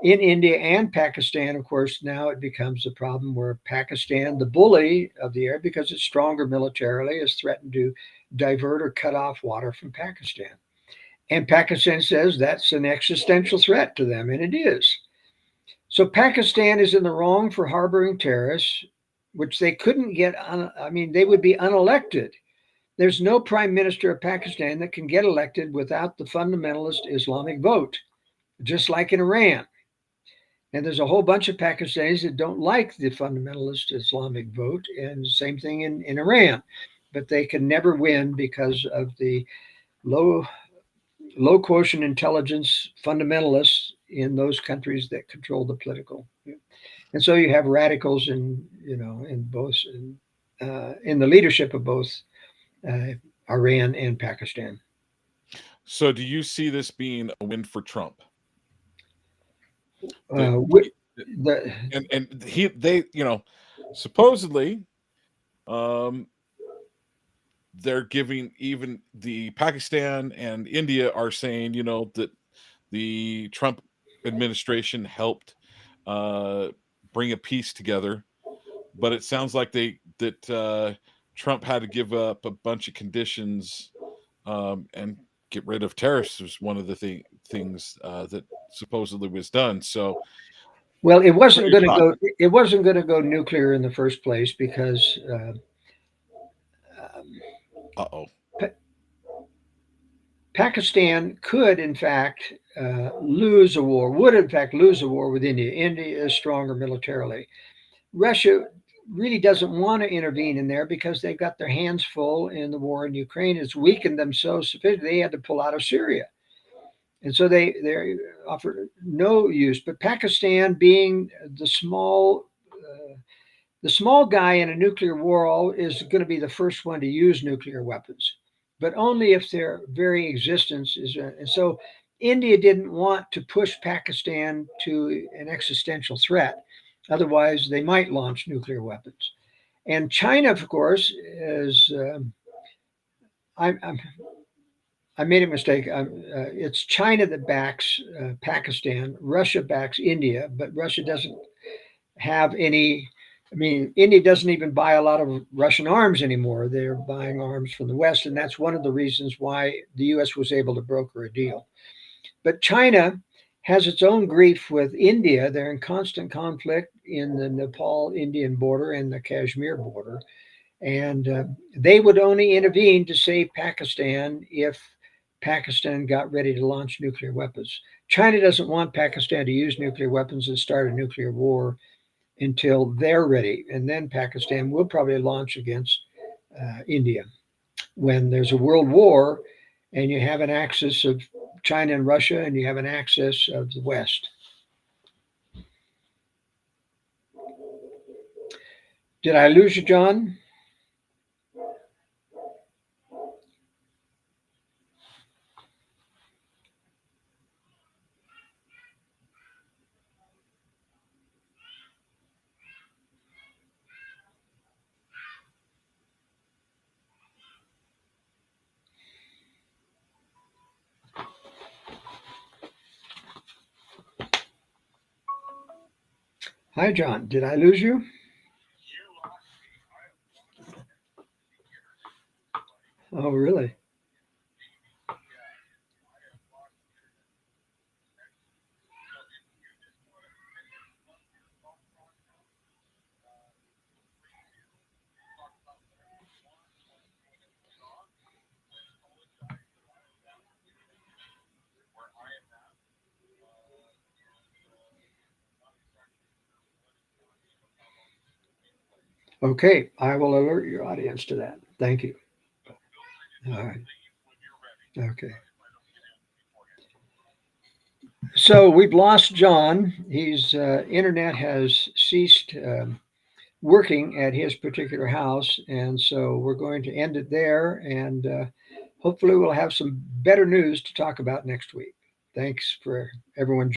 in India and Pakistan, of course, now it becomes a problem where Pakistan, the bully of the area, because it's stronger militarily, is threatened to divert or cut off water from Pakistan. And Pakistan says that's an existential threat to them, and it is. So Pakistan is in the wrong for harboring terrorists, which they couldn't get. They would be unelected. There's no prime minister of Pakistan that can get elected without the fundamentalist Islamic vote, just like in Iran. And there's a whole bunch of Pakistanis that don't like the fundamentalist Islamic vote, and same thing in Iran. But they can never win because of the low quotient intelligence fundamentalists in those countries that control the political. And so you have radicals in the leadership of both Iran and Pakistan. So do you see this being a win for Trump? They supposedly they're giving, even the Pakistan and India are saying, that the Trump administration helped bring a peace together, but it sounds like that Trump had to give up a bunch of conditions and get rid of tariffs was one of the things that supposedly was done. So, well, it wasn't going to go. It wasn't going to go nuclear in the first place because. Pakistan could, in fact, lose a war, would, in fact, lose a war with India. India is stronger militarily. Russia really doesn't want to intervene in there because they've got their hands full in the war in Ukraine. It's weakened them so sufficiently they had to pull out of Syria. And so they offer no use. But Pakistan, being the small guy in a nuclear war, is going to be the first one to use nuclear weapons, but only if their very existence is. And so India didn't want to push Pakistan to an existential threat. Otherwise, they might launch nuclear weapons. And China, of course, is. I made a mistake. It's China that backs Pakistan. Russia backs India, but Russia doesn't have any. India doesn't even buy a lot of Russian arms anymore. They're buying arms from the West, and that's one of the reasons why the U.S. was able to broker a deal. But China has its own grief with India. They're in constant conflict in the Nepal-Indian border and the Kashmir border, and they would only intervene to save Pakistan if Pakistan got ready to launch nuclear weapons. China doesn't want Pakistan to use nuclear weapons and start a nuclear war until they're ready. And then Pakistan will probably launch against India. When there's a world war and you have an axis of China and Russia and you have an axis of the West. Did I lose you, John? Hi, John. Did I lose you? Oh, really? Okay, I will alert your audience to that. Thank you. All right. Okay. So we've lost John. His internet has ceased working at his particular house, and so we're going to end it there. And hopefully, we'll have some better news to talk about next week. Thanks for everyone.